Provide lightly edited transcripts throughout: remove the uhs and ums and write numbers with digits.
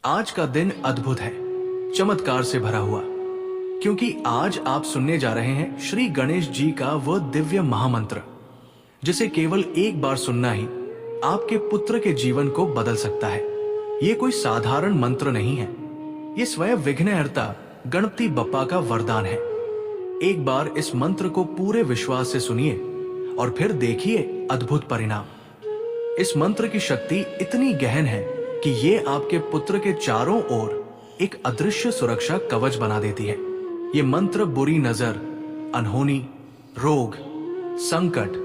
आज का दिन अद्भुत है, चमत्कार से भरा हुआ, क्योंकि आज आप सुनने जा रहे हैं श्री गणेश जी का वह दिव्य महामंत्र जिसे केवल एक बार सुनना ही आपके पुत्र के जीवन को बदल सकता है। ये कोई साधारण मंत्र नहीं है, ये स्वयं विघ्नहर्ता गणपति बप्पा का वरदान है। एक बार इस मंत्र को पूरे विश्वास से सुनिए और फिर देखिए अद्भुत परिणाम। इस मंत्र की शक्ति इतनी गहन है कि ये आपके पुत्र के चारों ओर एक अदृश्य सुरक्षा कवच बना देती है। ये मंत्र बुरी नजर, अनहोनी, रोग, संकट,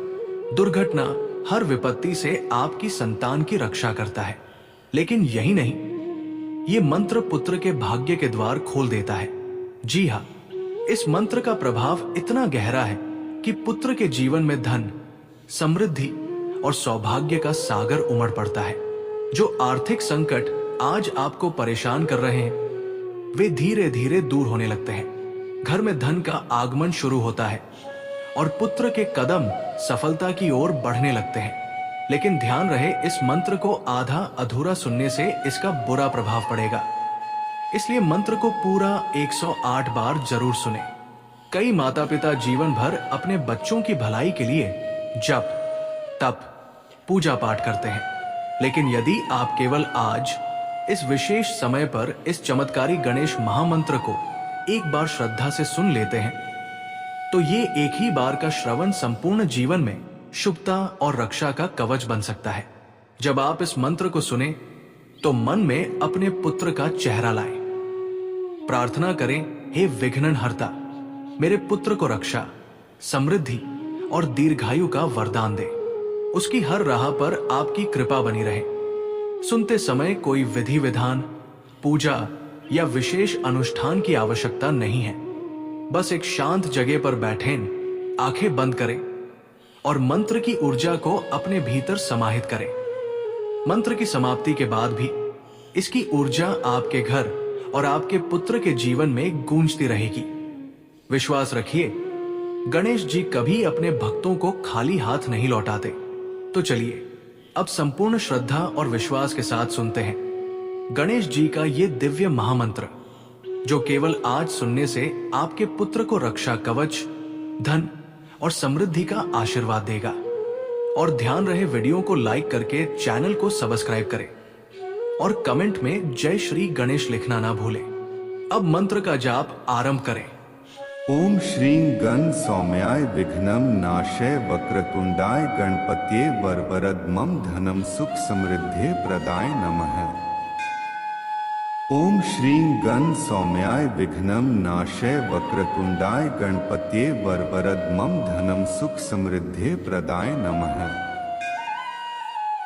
दुर्घटना, हर विपत्ति से आपकी संतान की रक्षा करता है। लेकिन यही नहीं, ये मंत्र पुत्र के भाग्य के द्वार खोल देता है। जी हाँ, इस मंत्र का प्रभाव इतना गहरा है कि पुत्र के जीवन में धन, समृद्धि और सौभाग्य का सागर उमड़ पड़ता है। जो आर्थिक संकट आज आपको परेशान कर रहे हैं, वे धीरे धीरे दूर होने लगते हैं। घर में धन का आगमन शुरू होता है और पुत्र के कदम सफलता की ओर बढ़ने लगते हैं। लेकिन ध्यान रहे, इस मंत्र को आधा अधूरा सुनने से इसका बुरा प्रभाव पड़ेगा। इसलिए मंत्र को पूरा 108 बार जरूर सुने। कई माता पिता जीवन भर अपने बच्चों की भलाई के लिए जप, तप, पूजा पाठ करते हैं, लेकिन यदि आप केवल आज इस विशेष समय पर इस चमत्कारी गणेश महामंत्र को एक बार श्रद्धा से सुन लेते हैं, तो ये एक ही बार का श्रवण संपूर्ण जीवन में शुभता और रक्षा का कवच बन सकता है। जब आप इस मंत्र को सुने तो मन में अपने पुत्र का चेहरा लाएं, प्रार्थना करें, हे विघ्नहर्ता, मेरे पुत्र को रक्षा, समृद्धि और दीर्घायु का वरदान दे। उसकी हर राह पर आपकी कृपा बनी रहे। सुनते समय कोई विधि विधान, पूजा या विशेष अनुष्ठान की आवश्यकता नहीं है। बस एक शांत जगह पर बैठें, आंखें बंद करें और मंत्र की ऊर्जा को अपने भीतर समाहित करें। मंत्र की समाप्ति के बाद भी इसकी ऊर्जा आपके घर और आपके पुत्र के जीवन में गूंजती रहेगी। विश्वास रखिए, गणेश जी कभी अपने भक्तों को खाली हाथ नहीं लौटाते। तो चलिए अब संपूर्ण श्रद्धा और विश्वास के साथ सुनते हैं गणेश जी का ये दिव्य महामंत्र, जो केवल आज सुनने से आपके पुत्र को रक्षा कवच, धन और समृद्धि का आशीर्वाद देगा। और ध्यान रहे, वीडियो को लाइक करके चैनल को सब्सक्राइब करें और कमेंट में जय श्री गणेश लिखना ना भूलें। अब मंत्र का जाप आरंभ करें। ओम श्रीं गण सौम्याय विघ्नं नाशय वक्रतुंडाय गणपतये वरवरदमं धनं सुख समृद्धि प्रदाय नमः। ओम श्रीं गण सौम्याय विघ्नं नाशय वक्रतुंडाय गणपतये वरवरदमं धनं सुख समृद्धि प्रदाय नमः।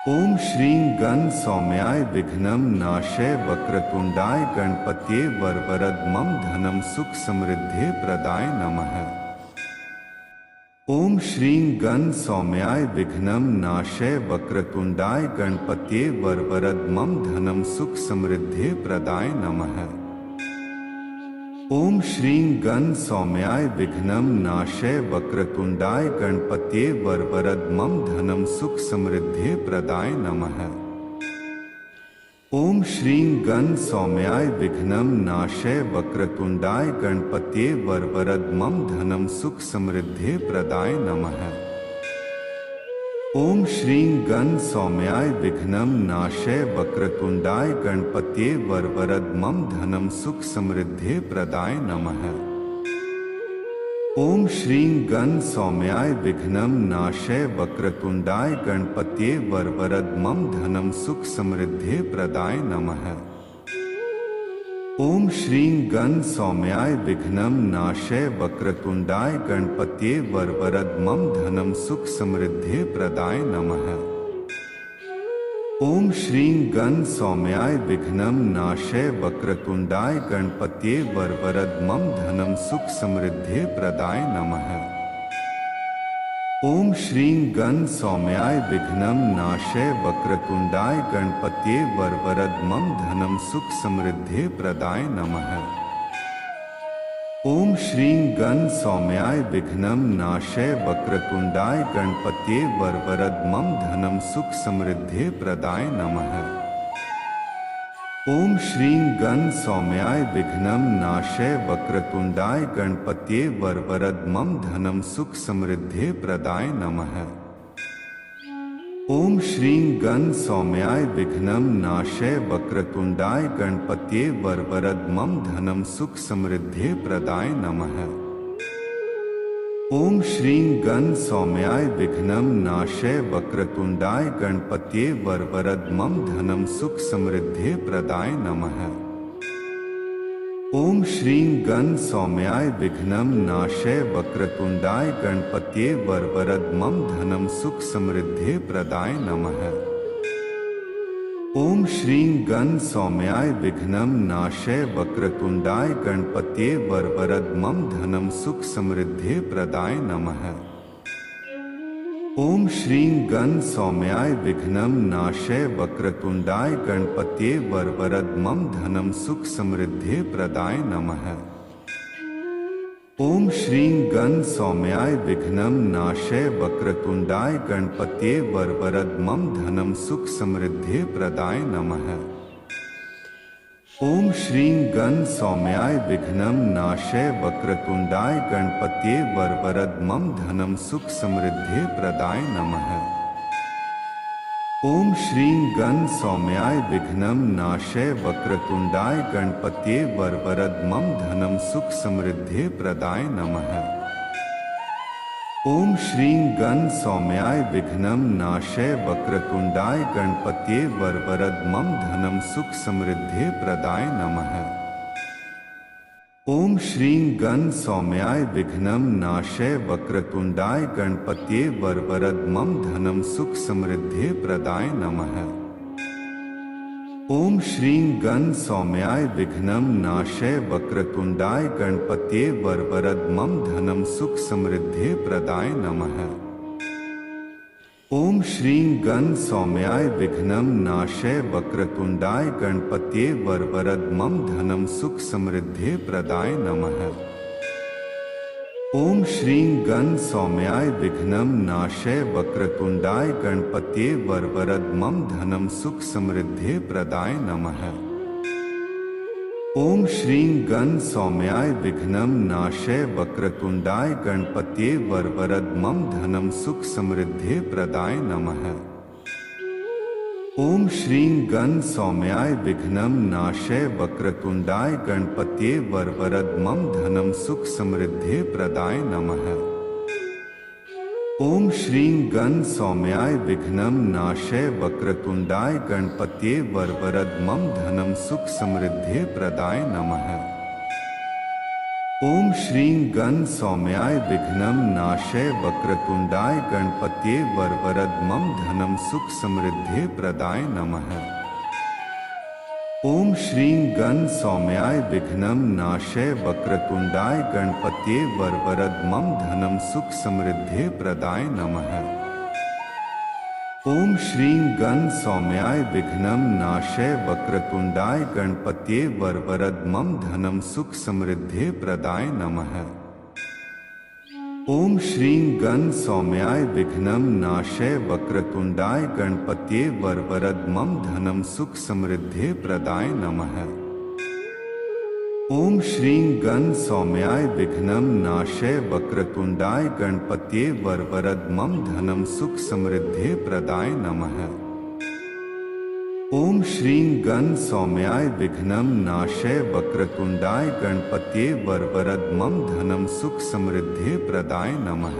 ओम श्रीं गण सौम्याय विघ्नं नाशय वक्रतुंडाय गणपतये वरवरदमं धनं सुख समृद्धि प्रदाय नमः। ओम श्रीं गण सौम्याय विघ्नं नाशय वक्रतुंडाय गणपतये वरवरदमं धनं सुख समृद्धि प्रदाय नमः। ओम श्रीं गण सौम्याय विघ्नं नाशय वक्रतुंडाय गणपतये वरवरदमं धनं सुख समृद्धि प्रदाय नमः। ओम श्रीं गण सौम्याय विघ्नं नाशय वक्रतुंडाय गणपतये वरवरदमं धनं सुख समृद्धि प्रदाय नमः। ओम श्रीं गण सौम्याय विघ्नं नाशय वक्रतुंडाय गणपतये वरवरदमं धनं सुख समृद्धि प्रदाय नमः। ओम श्रीं गण सौम्याय विघ्नं नाशय वक्रतुंडाय गणपतये वरवरदमं धनं सुख समृद्धि प्रदाय नमः। ओम श्रीं गण सौम्याय विघ्नं नाशय वक्रतुंडाय गणपतये वरवरदमं धनं सुख समृद्धि प्रदाय नमः। ओम श्रीं गण सौम्याय विघ्नं नाशय वक्रतुंडाय गणपतये वरवरदमं धनं सुख समृद्धि प्रदाय नमः। ओम श्रीं गण सौम्याय विघ्नं नाशय वक्रतुंडाय गणपतये वरवरदमं धनं सुख समृद्धि प्रदाय नमः। ओम श्रीं गण सौम्याय विघ्नं नाशय वक्रतुंडाय गणपतये वरवरदमं धनं सुख समृद्धि प्रदाय नमः। ओम श्रीं गण सौम्याय विघ्नं नाशय वक्रतुंडाय गणपत्ये वरवरद मम धनम सुख समृद्धि प्रदाय नमः। ओम श्रीं गण सौम्याय विघ्नं नाशय वक्रतुंडाय गणपत्ये वरवरद मम धनम सुख समृद्धि प्रदाय नमः। ओम श्रीं गण सौम्याय विघ्नं नाशय वक्रतुंडाय गणपत्ये वरवरद मम धनम सुख समृद्धि प्रदाय नमः। ओम श्रीं गण सौम्याय विघ्नं नाशय वक्रतुंडाय गणपत्ये वरवरद मम धनम सुख समृद्धि प्रदाय नमः। ओम श्रीं गण सौम्याय विघ्नं नाशय वक्रतुंडाय गणपत्ये वरवरद मम धनम सुख समृद्धि प्रदाय नमः। ओम श्रीं गण सौम्याय विघ्नं नाशय वक्रतुंडाय गणपत्ये वरवरद मम धनम सुख समृद्धि प्रदाय नमः। ओम श्रीं गण सौम्याय विघ्नं नाशय वक्रतुंडाय गणपत्ये वरवरद मम धनम सुख समृद्धि प्रदाय नमः। ओम श्रीं गण सौम्याय विघ्नं नाशय वक्रतुंडाय गणपत्ये वरवरद मम धनम सुख समृद्धि प्रदाय नमः। ओम श्रीं गण सौम्याय विघ्नं नाशय वक्रतुंडाय गणपत्ये वरवरद मम धनम सुख समृद्धि प्रदाय नमः। ओम श्रीं गण सौम्याय विघ्नं नाशय वक्रतुंडाय गणपत्ये वरवरद मम धनम सुख समृद्धि प्रदाय नमः। ओम श्रीं गण सौम्याय विघ्नं नाशय वक्रतुंडाय गणपत्ये वरवरद मम धनम सुख समृद्धि प्रदाय नमः। ओम श्रीं गण सौम्याय विघ्नं नाशय वक्रतुंडाय गणपत्ये वरवरद मम धनम सुख समृद्धि प्रदाय नमः। ओम श्रीं गण सौम्याय विघ्नं नाशय वक्रतुंडाय गणपत्ये वरवरद मम धनम सुख समृद्धि प्रदाय नमः। ओम श्रीं गण सौम्याय विघ्नं नाशय वक्रतुंडाय गणपत्ये वरवरद मम धनम सुख समृद्धि प्रदाय नमः। ओम श्रीं गण सौम्याय विघ्नं नाशय वक्रतुंडाय गणपत्ये वरवरद मम धनम सुख समृद्धि प्रदाय नमः। ओम श्रीं गण सौम्याय विघ्नं नाशय वक्रतुंडाय गणपत्ये वरवरद मम धनम सुख समृद्धि प्रदाय नमः। ओम श्रीं गण सौम्याय विघ्नं नाशय वक्रतुंडाय गणपत्ये वरवरद मम धनम सुख समृद्धि प्रदाय नमः। ओम श्रीं गण सौम्याय विघ्नं नाशय वक्रतुंडाय गणपत्ये वरवरद मम धनम सुख समृद्धि प्रदाय नमः। ओम श्रीं गण सौम्याय विघ्नं नाशय वक्रतुंडाय गणपत्ये वरवरद मम धनम सुख समृद्धि प्रदाय नमः। ओम श्रीं गण सौम्याय विघ्नं नाशय वक्रतुंडाय गणपत्ये वरवरद मम धनम सुख समृद्धि प्रदाय नमः। ओम श्रीं गण सौम्याय विघ्नं नाशय वक्रतुंडाय गणपत्ये वरवरद मम धनम सुख समृद्धि प्रदाय नमः। ओम श्रीं गण सौम्याय विघ्नं नाशय वक्रतुंडाय गणपत्ये वरवरद मम धनम सुख समृद्धि प्रदाय नमः। ओम श्रीं गण सौम्याय विघ्नं नाशय वक्रतुंडाय गणपत्ये वरवरद मम धनम सुख समृद्धि प्रदाय नमः।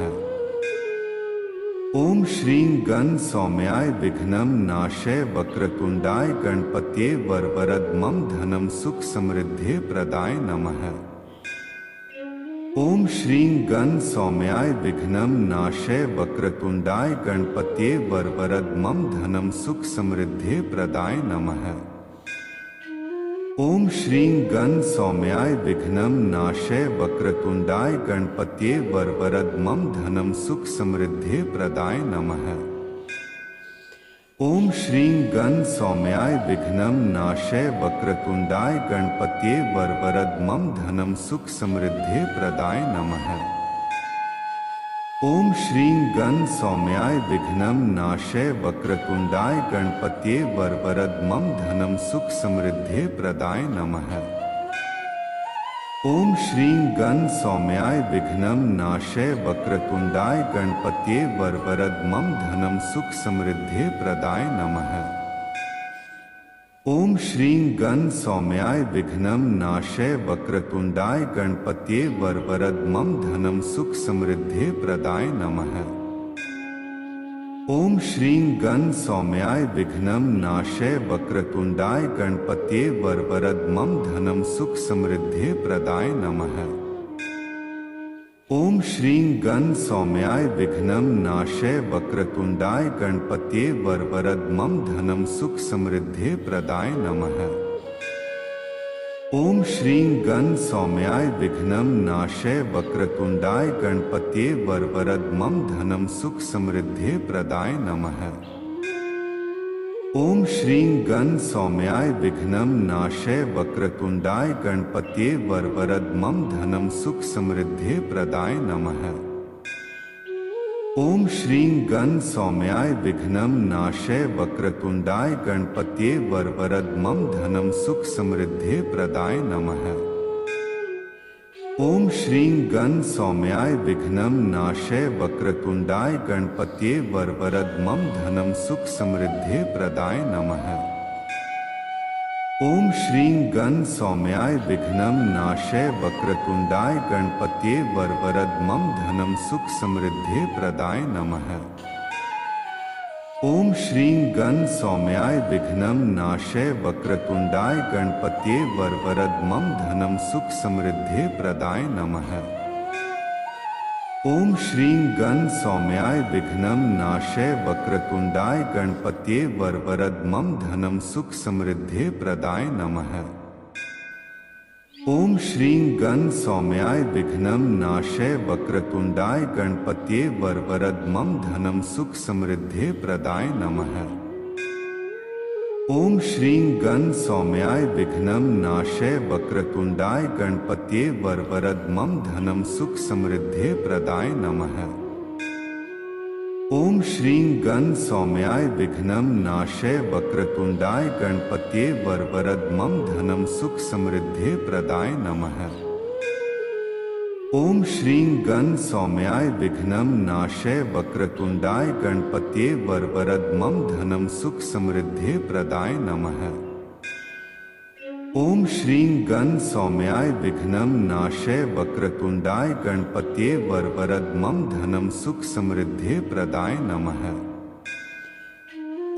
ओम श्रीं गण सौम्याय विघ्नं नाशय वक्रतुंडाय गणपत्ये वरवरद मम धनम सुख समृद्धि प्रदाय नमः। ओम श्रीं गण सौम्याय विघ्नं नाशय वक्रतुंडाय गणपत्ये वरवरद मम धनम सुख समृद्धि प्रदाय नमः। ओम श्रीं गण सौम्याय विघ्नं नाशय वक्रतुंडाय गणपत्ये वरवरद मम धनम सुख समृद्धि प्रदाय नमः। ओम श्रीं गण सौम्याय विघ्नं नाशय वक्रतुंडाय गणपत्ये वरवरद मम धनम सुख समृद्धि प्रदाय नमः। ओम श्रीं गण सौम्याय विघ्नं नाशय वक्रतुंडाय गणपतये वरवरद मम धनं सुख समृद्धि प्रदाय नमः। ओम श्रीं गण सौम्याय विघ्नं नाशय वक्रतुंडाय गणपतये वरवरद मम धनं सुख समृद्धि प्रदाय नमः। ओम श्रीं गण सौम्याय विघ्नं नाशय वक्रतुंडाय गणपतये वरवरद मम धनं सुख समृद्धि प्रदाय नमः। ओम श्रीं गण सौम्याय विघ्नं नाशय वक्रतुंडाय गणपतये वरवरद मम धनं सुख समृद्धि प्रदाय नमः। ओम श्रीं गण सौम्याय विघ्नं नाशय वक्रतुंडाय गणपतये वरवरद मम धनं सुख समृद्धि प्रदाय नमः। ओम श्रीं गण सौम्याय विघ्नं नाशय वक्रतुंडाय गणपतये वरवरद मम धनं सुख समृद्धि प्रदाय नमः। ओम श्रीं गण सौम्याय विघ्नं नाशय वक्रतुंडाय गणपतये वरवरद मम धनं सुख समृद्धि प्रदाय नमः। ओम श्रीं गण सौम्याय विघ्नं नाशय वक्रतुंडाय गणपतये वरवरद मम धनं सुख समृद्धि प्रदाय नमः। ओम श्रीं गण सौम्याय विघ्नं नाशय वक्रतुंडाय गणपतये वरवरद मम धनं सुख समृद्धि प्रदाय नमः। ओम श्रीं गण सौम्याय विघ्नं नाशय वक्रतुंडाय गणपतये वरवरद मम धनं सुख समृद्धि प्रदाय नमः। ओम श्रीं गण सौम्याय विघ्नं नाशय वक्रतुंडाय गणपतये वरवरद मम धनं सुख समृद्धि प्रदाय नमः। ओम श्रीं गण सौम्याय विघ्नं नाशय वक्रतुंडाय गणपतये वरवरद मम धनं सुख समृद्धि प्रदाय नमः। ओम श्रीं गण सौम्याय विघ्नं नाशय वक्रतुंडाय गणपतये वरवरद मम धनं सुख समृद्धि प्रदाय नमः। ओम श्रीं गण सौम्याय विघ्नं नाशय वक्रतुंडाय गणपतये वरवरद मम धनं सुख समृद्धि प्रदाय नमः। ओम श्रीं गण सौम्याय विघ्नं नाशय वक्रतुंडाय गणपतये वरवरद मम धनं सुख समृद्धि प्रदाय नमः। ओम श्रीं गण सौम्याय विघ्नं नाशय वक्रतुंडाय गणपतये वरवरद मम धनं सुख समृद्धि प्रदाय नमः। ओम श्रीं गण सौम्याय विघ्नं नाशय वक्रतुंडाय गणपतये वरवरद मम धनं सुख समृद्धि प्रदाय नमः।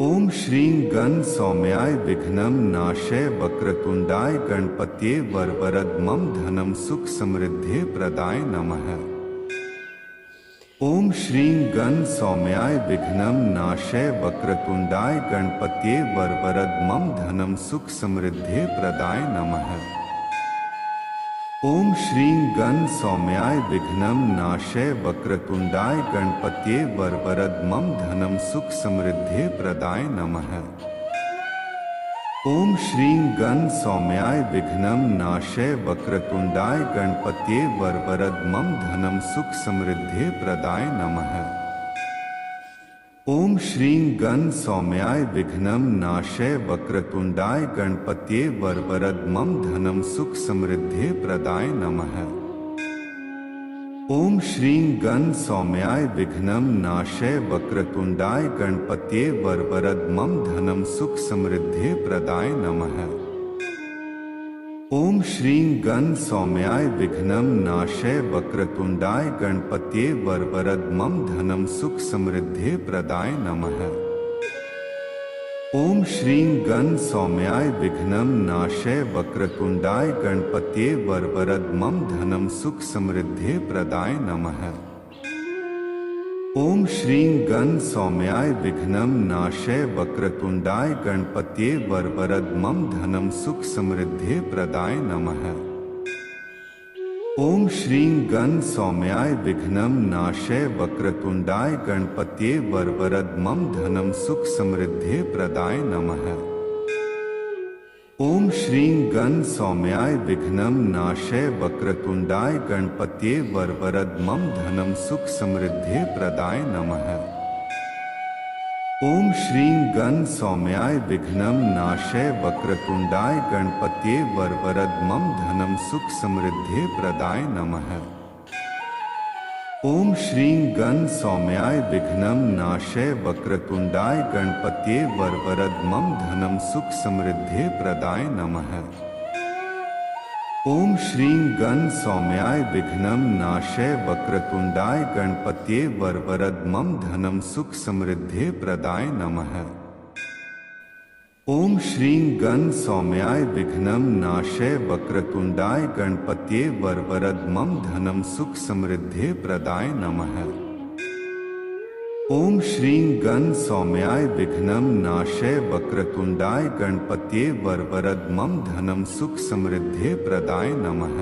ओम श्रीं गण सौम्याय विघ्नं नाशय वक्रतुंडाय गणपतये वरवरद मम धनं सुख समृद्धि प्रदाय नमः। ओम श्रीं गण सौम्याय विघ्नं नाशय वक्रतुंडाय गणपतये वरवरद मम धनं सुख समृद्धि प्रदाय नमः। ओम श्रीं गण सौम्याय विघ्नं नाशय वक्रतुंडाय गणपतये वरवरद मम धनं सुख समृद्धि प्रदाय नमः। ओम श्रीं गण सौम्याय विघ्नं नाशय वक्रतुंडाय गणपतये वरवरद मम धनं सुख समृद्धि प्रदाय नमः। ओम श्रीं गण सौम्याय विघ्नं नाशय वक्रतुंडाय गणपतये वरवरद मम धनं सुख समृद्धि प्रदाय नमः। ओम श्रीं गण सौम्याय विघ्नं नाशय वक्रतुंडाय गणपतये वरवरद मम धनं सुख समृद्धि प्रदाय नमः। ओम श्रीं गण सौम्याय विघ्नं नाशय वक्रतुंडाय गणपतये वरवरद मम धनं सुख समृद्धि प्रदाय नमः। ओम श्रीं गण सौम्याय विघ्नं नाशय वक्रतुंडाय गणपतये वरवरद मम धनं सुख समृद्धि प्रदाय नमः। ओम श्रीं गण सौम्याय विघ्नं नाशय वक्रतुंडाय गणपतये वरवरद मम धनं सुख समृद्धि प्रदाय नमः। ओम श्रीं गण सौम्याय विघ्नं नाशय वक्रतुंडाय गणपतये वरवरद मम धनं सुख समृद्धि प्रदाय नमः। ओम श्रीं गण सौम्याय विघ्नं नाशय वक्रतुंडाय गणपत्ये वरवरद मम धनं सुख समृद्धि प्रदाय नमः। ओम श्रीं गण सौम्याय विघ्नं नाशय वक्रतुंडाय गणपत्ये वरवरद मम धनं सुख समृद्धि प्रदाय नमः। ओम श्रीं गण सौम्याय विघ्नं नाशय वक्रतुंडाय गणपत्ये वरवरद मम धनं सुख समृद्धि प्रदाय नमः। ओम श्रीं गण सौम्याय विघ्नं नाशय वक्रतुंडाय गणपत्ये वरवरद मम धनं सुख समृद्धि प्रदाय नमः। ओम श्रीं गण सौम्याय विघ्नं नाशय वक्रतुंडाय गणपत्ये वरवरद मम धनं सुख समृद्धि प्रदाय नमः। ओम श्रीं गण सौम्याय विघ्नं नाशय वक्रतुंडाय गणपत्ये वरवरद मम धनं सुख समृद्धि प्रदाय नमः।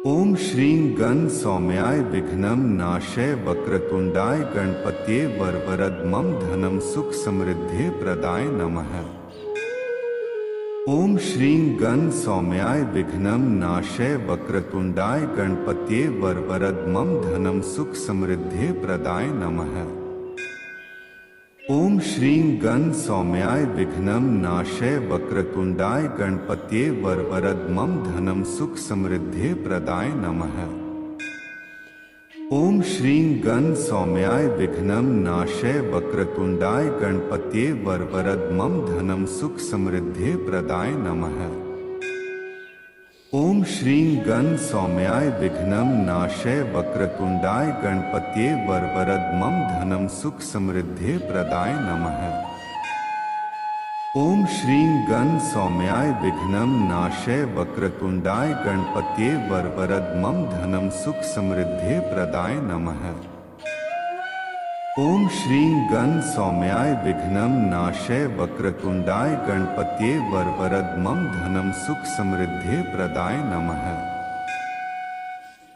ओम श्रीं गण सौम्याय विघ्नं नाशय वक्रतुंडाय गणपत्ये वरवरद मम धनं सुख समृद्धि प्रदाय नमः। ओम श्रीं गण सौम्याय विघ्नं नाशय वक्रतुंडाय गणपत्ये वरवरद मम धनं सुख समृद्धि प्रदाय नमः। ओम श्रीं गण सौम्याय विघ्नं नाशय वक्रतुंडाय गणपत्ये वरवरद मम धनं सुख समृद्धि प्रदाय नमः। ओम श्रीं गण सौम्याय विघ्नं नाशय वक्रतुंडाय गणपत्ये वरवरद मम धनं सुख समृद्धि प्रदाय नमः। ओम श्रीं गण सौम्याय विघ्नं नाशय वक्रतुंडाय गणपत्ये वरवरद मम धनं सुख समृद्धि प्रदाय नमः। ओम श्रीं गण सौम्याय विघ्नं नाशय वक्रतुंडाय गणपत्ये वरवरद मम धनं सुख समृद्धि प्रदाय नमः। ओम श्रीं गण सौम्याय विघ्नं नाशय वक्रतुंडाय गणपत्ये वरवरद मम धनं सुख समृद्धि प्रदाय नमः।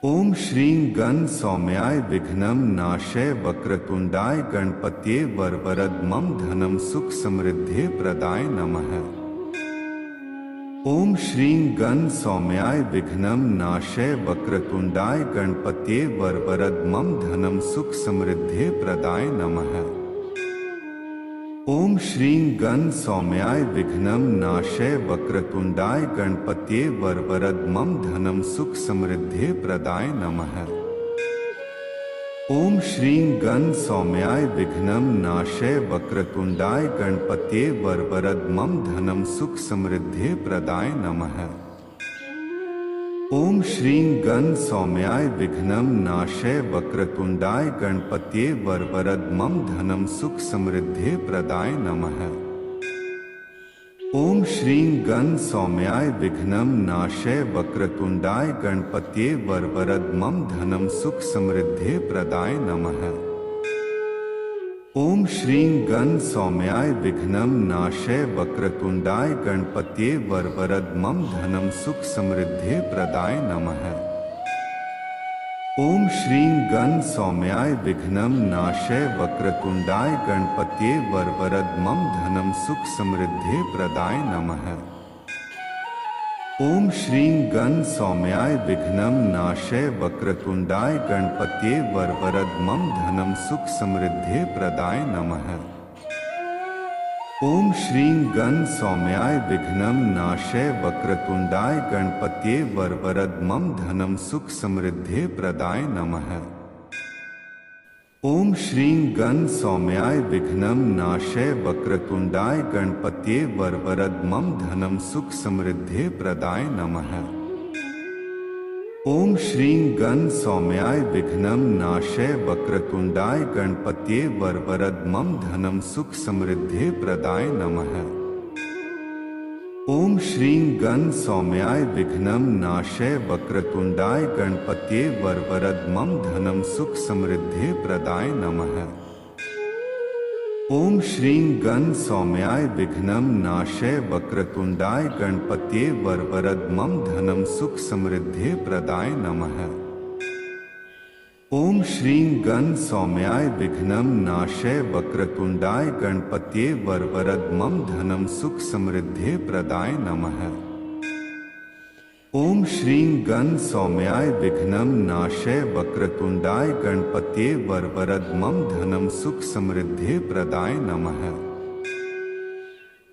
ओम श्रीं गण सौम्याय विघ्नं नाशय वक्रतुंडाय गणपत्ये वरवरद मम धनं सुख समृद्धि प्रदाय नमः। ओम श्रीं गण सौम्याय विघ्नं नाशय वक्रतुंडाय गणपत्ये वरवरद मम धनं सुख समृद्धि प्रदाय नमः। ओम श्रीं गण सौम्याय विघ्नं नाशय वक्रतुंडाय गणपत्ये वरवरद मम धनं सुख समृद्धि प्रदाय नमः। ओम श्रीं गण सौम्याय विघ्नं नाशय वक्रतुंडाय गणपत्ये वरवरद मम धनं सुख समृद्धि प्रदाय नमः। ओम श्रीं गण सौम्याय विघ्नं नाशय वक्रतुंडाय गणपत्ये वरवरद मम धनं सुख समृद्धि प्रदाय नमः। ओम श्रीं गण सौम्याय विघ्नं नाशय वक्रतुंडाय गणपत्ये वरवरद मम धनं सुख समृद्धि प्रदाय नमः। ओम श्रीं गण सौम्याय विघ्नं नाशय वक्रतुंडाय गणपत्ये वरवरद मम धनं सुख समृद्धि प्रदाय नमः। ओम श्रीं गण सौम्याय विघ्नं नाशय वक्रतुंडाय गणपत्ये वरवरद मम धनं सुख समृद्धि प्रदाय नमः। ओम श्रीं गण सौम्याय विघ्नं नाशय वक्रतुंडाय गणपत्ये वरवरद मम धनं सुख समृद्धि प्रदाय नमः। ओम श्रीं गण सौम्याय विघ्नं नाशय वक्रतुंडाय गणपत्ये वरवरद मम धनं सुख समृद्धि प्रदाय नमः। ओम श्रीं गण सौम्याय विघ्नं नाशय वक्रतुंडाय गणपत्ये वरवरद मम धनं सुख समृद्धि प्रदाय नमः। ओम श्रीं गण सौम्याय विघ्नं नाशय वक्रतुंडाय गणपत्ये वरवरद मम धनं सुख समृद्धि प्रदाय नमः। ओम श्रीं गण सौम्याय विघ्नं नाशय वक्रतुंडाय गणपत्ये वरवरद मम धनं सुख समृद्धि प्रदाय नमः। ओम श्रीं गण सौम्याय विघ्नं नाशय वक्रतुंडाय गणपत्ये वरवरद मम धनं सुख समृद्धि प्रदाय नमः। ओम श्रीं गण सौम्याय विघ्नं नाशय वक्रतुंडाय गणपत्ये वरवरद मम धनं सुख समृद्धे प्रदाय नमः। ओम श्रीं गण सौम्याय विघ्नं नाशय वक्रतुंडाय गणपत्ये वरवरद मम धनं सुख समृद्धे प्रदाय नमः।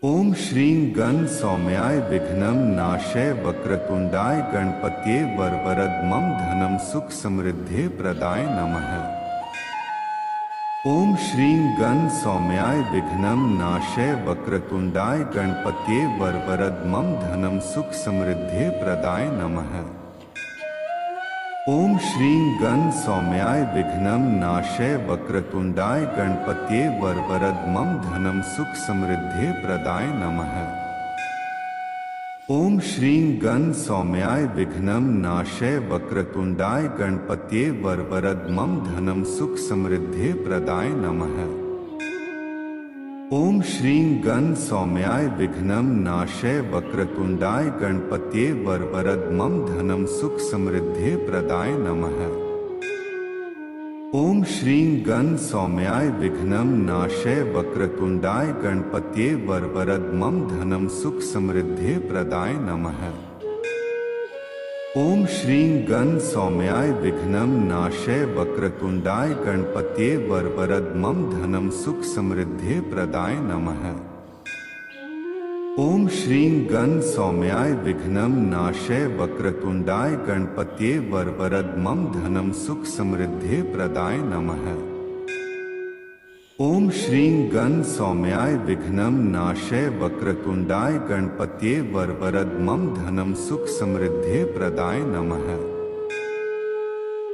ओम श्रीं गण सौम्याय विघ्नं नाशय वक्रतुंडाय गणपत्ये वरवरद मम धनं सुख समृद्धे प्रदाय नमः। ओम श्रीं गण सौम्याय विघ्नं नाशय वक्रतुंडाय गणपत्ये वरवरद मम धनं सुख समृद्धे प्रदाय नमः। ओम श्रीं गण सौम्याय विघ्नं नाशय वक्रतुंडाय गणपत्ये वरवरद मम धनं सुख समृद्धे प्रदाय नमः। ओम श्रीं गण सौम्याय विघ्नं नाशय वक्रतुंडाय गणपत्ये वरवरद मम धनं सुख समृद्धे प्रदाय नमः। ओम श्रीं गण सौम्याय विघ्नं नाशय वक्रतुंडाय गणपत्ये वरवरद मम धनं सुख समृद्धे प्रदाय नमः। ओम श्रीं गण सौम्याय विघ्नं नाशय वक्रतुंडाय गणपत्ये वरवरद मम धनं सुख समृद्धे प्रदाय नमः। ओम श्रीं गण सौम्याय विघ्नं नाशय वक्रतुंडाय गणपत्ये वरवरद मम धनं सुख समृद्धे प्रदाय नमः। ओम श्रीं गण सौम्याय विघ्नं नाशय वक्रतुंडाय गणपत्ये वरवरद मम धनं सुख समृद्धे प्रदाय नमः। ओम श्रीं गण सौम्याय विघ्नं नाशय वक्रतुंडाय गणपत्ये वरवरद मम धनं सुख समृद्धे प्रदाय नमः।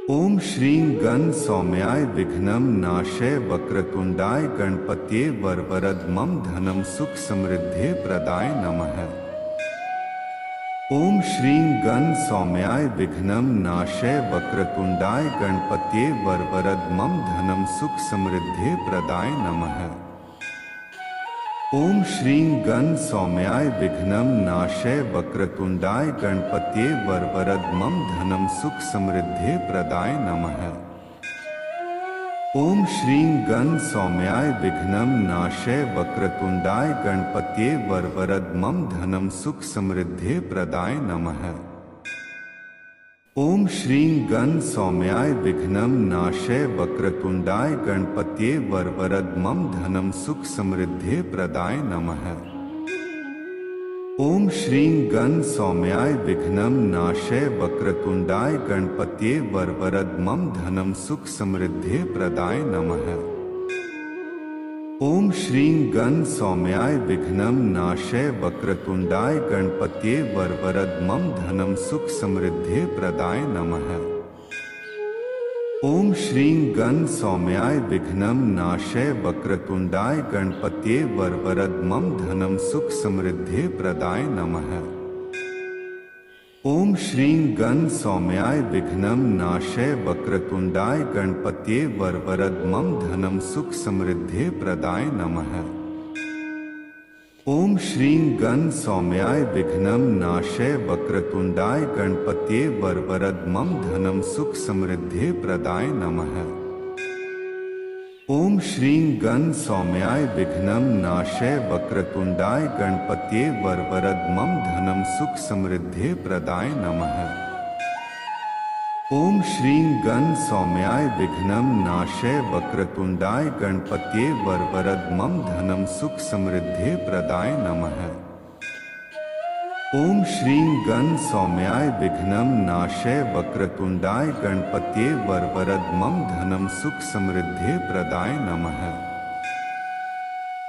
ओम श्रीं गण सौम्याय विघ्नं नाशय वक्रतुंडाय गणपत्ये वरवरद मम धनं सुख समृद्धे प्रदाय नमः। ओम श्रीं गण सौम्याय विघ्नं नाशय वक्रतुंडाय गणपत्ये वरवरद मम धनं सुख समृद्धे प्रदाय नमः। ओम श्रीं गण सौम्याय विघ्नं नाशय वक्रतुंडाय गणपत्ये वरवरद मम धनं सुख समृद्धे प्रदाय नमः। ओम श्रीं गण सौम्याय विघ्नं नाशय वक्रतुंडाय गणपत्ये वरवरद मम धनं सुख समृद्धे प्रदाय नमः। ओम श्रीं गण सौम्याय विघ्नं नाशय वक्रतुंडाय गणपत्ये वरवरद मम धनं सुख समृद्धे प्रदाय नमः। ओम श्रीं गण सौम्याय विघ्नं नाशय वक्रतुंडाय गणपत्ये वरवरद मम धनं सुख समृद्धे प्रदाय नमः। ओम श्रीं गण सौम्याय विघ्नं नाशय वक्रतुंडाय गणपत्ये वरवरद मम धनं सुख समृद्धे प्रदाय नमः। ओम श्रीं गण सौम्याय विघ्नं नाशय वक्रतुंडाय गणपत्ये वरवरद मम धनं सुख समृद्धे प्रदाय नमः। ओम श्रीं गण सौम्याय विघ्नं नाशय वक्रतुंडाय गणपत्ये वरवरद मम धनं सुख समृद्धे प्रदाय नमः। ओम श्रीं गण सौम्याय विघ्नं नाशय वक्रतुंडाय गणपत्ये वरवरद मम धनं सुख समृद्धे प्रदाय नमः। ओम श्रीं गण सौम्याय विघ्नं नाशय वक्रतुंडाय गणपत्ये वरवरद मम धनं सुख समृद्धे प्रदाय नमः। ओम श्रीं गण सौम्याय विघ्नं नाशय वक्रतुंडाय गणपत्ये वरवरद मम धनं सुख समृद्धे प्रदाय नमः। ओम श्रीं गण सौम्याय विघ्नं नाशय वक्रतुंडाय गणपत्ये वरवरद मम धनं सुख समृद्धे प्रदाय नमः।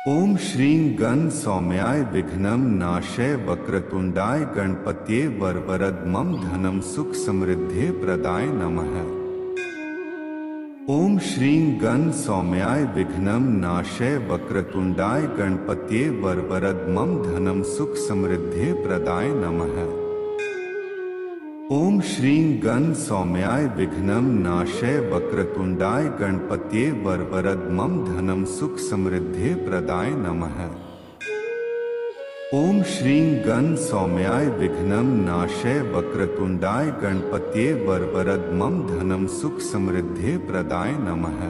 ओम श्रीं गण सौम्याय विघ्नं नाशय वक्रतुंडाय गणपत्ये वरवरद मम धनं सुख समृद्धे प्रदाय नमः। ओम श्रीं गण सौम्याय विघ्नं नाशय वक्रतुंडाय गणपत्ये वरवरद मम धनं सुख समृद्धे प्रदाय नमः। ओम श्रीं गण सौम्याय विघ्नं नाशय वक्रतुंडाय गणपत्ये वरवरद मम धनं सुख समृद्धे प्रदाय नमः। ओम श्रीं गण सौम्याय विघ्नं नाशय वक्रतुंडाय गणपतये वरवरद मम धनम सुख समृद्धि प्रदाय नमः।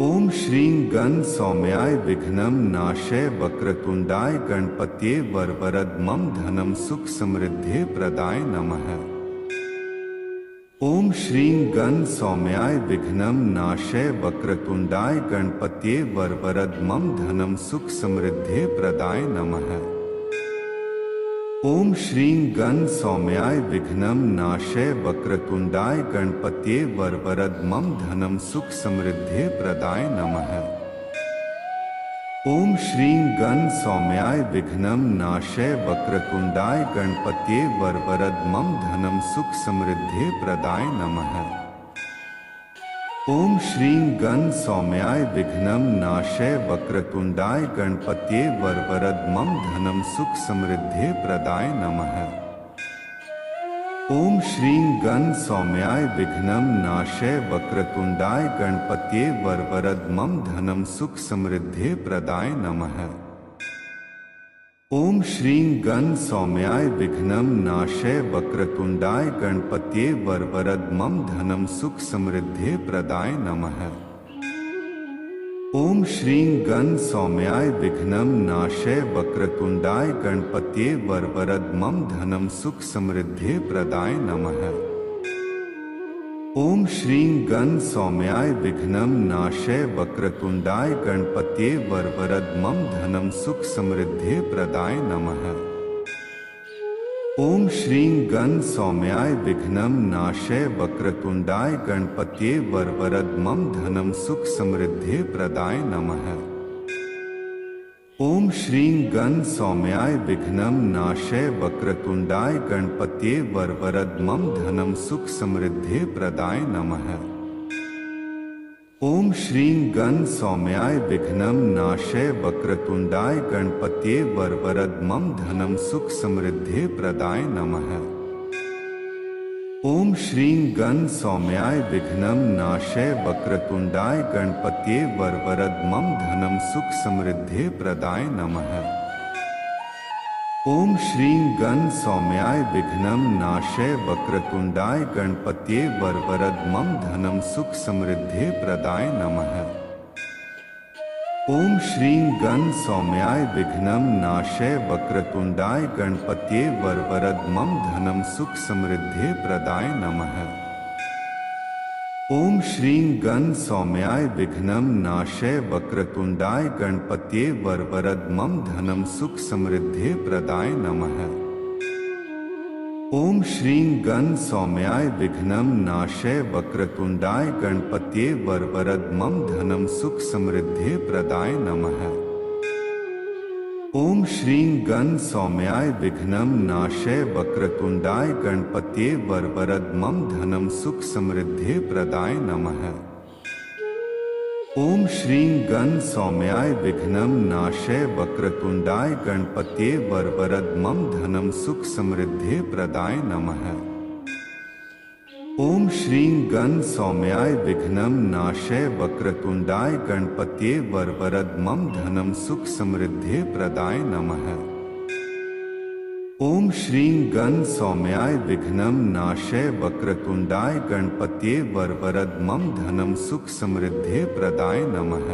ओम श्रीं गण सौम्याय विघ्नं नाशय वक्रतुंडाय गणपतये वरवरद मम धनम सुख समृद्धि प्रदाय नमः। ओम श्रीं गण सौम्याय विघ्नं नाशय वक्रतुंडाय गणपतये वरवरद मम धनम सुख समृद्धि प्रदाय नमः। ओम श्रीं गण सौम्याय विघ्नं नाशय वक्रतुंडाय गणपतये वरवरद मम धनम सुख समृद्धि प्रदाय नमः। ओम श्रीं गण सौम्याय विघ्नं नाशय वक्रतुंडाय गणपतये वरवरद मम धनम सुख समृद्धि प्रदाय नमः। ओम श्रीं गण सौम्याय विघ्नं नाशय वक्रतुंडाय गणपतये वरवरद मम धनम सुख समृद्धि प्रदाय नमः। ओम श्रीं गण सौम्याय विघ्नं नाशय वक्रतुंडाय गणपतये वरवरद मम धनम सुख समृद्धि प्रदाय नमः। ओम श्रीं गण सौम्याय विघ्नं नाशय वक्रतुंडाय गणपतये वरवरद मम धनम सुख समृद्धि प्रदाय नमः। ओम श्रीं गण सौम्याय विघ्नं नाशय वक्रतुंडाय गणपतये वरवरद मम धनम सुख समृद्धि प्रदाय नमः। ओम श्रीं गण सौम्याय विघ्नं नाशय वक्रतुंडाय गणपतये वरवरद मम धनम सुख समृद्धि प्रदाय नमः। ओम श्रीं गण सौम्याय विघ्नं नाशय वक्रतुंडाय गणपतये वरवरद मम धनम सुख समृद्धि प्रदाय नमः। ओम श्रीं गण सौम्याय विघ्नं नाशय वक्रतुंडाय गणपतये वरवरद मम धनम सुख समृद्धि प्रदाय नमः। ओम श्रीं गण सौम्याय विघ्नं नाशय वक्रतुंडाय गणपतये वरवरद मम धनम सुख समृद्धि प्रदाय नमः। ओम श्रीं गण सौम्याय विघ्नं नाशय वक्रतुंडाय गणपतये वरवरद मम धनम सुख समृद्धि प्रदाय नमः। ओम श्रीं गण सौम्याय विघ्नं नाशय वक्रतुंडाय गणपतये वरवरद मम धनम सुख समृद्धि प्रदाय नमः। ओम श्रीं गण सौम्याय विघ्नं नाशय वक्रतुंडाय गणपतये वरवरद मम धनम सुख समृद्धि प्रदाय नमः। ओम श्रीं गण सौम्याय विघ्नं नाशय वक्रतुंडाय गणपतये वरवरद मम धनम सुख समृद्धि प्रदाय नमः। ओम श्रीं गण सौम्याय विघ्नं नाशय वक्रतुंडाय गणपतये वरवरद मम धनम सुख समृद्धि प्रदाय नमः। ओम श्रीं गण सौम्याय विघ्नं नाशय वक्रतुंडाय गणपतये वरवरद मम धनम सुख समृद्धि प्रदाय नमः। ओम श्रीं गण सौम्याय विघ्नं नाशय वक्रतुंडाय गणपतये वरवरद मम धनम सुख समृद्धि प्रदाय नमः। ओम श्रीं गण सौम्याय विघ्नं नाशय वक्रतुंडाय गणपतये वरवरद मम धनम सुख समृद्धि प्रदाय नमः। ओम श्रीं गण सौम्याय विघ्नं नाशय वक्रतुंडाय गणपतये वरवरद मम धनम सुख समृद्धि प्रदाय नमः।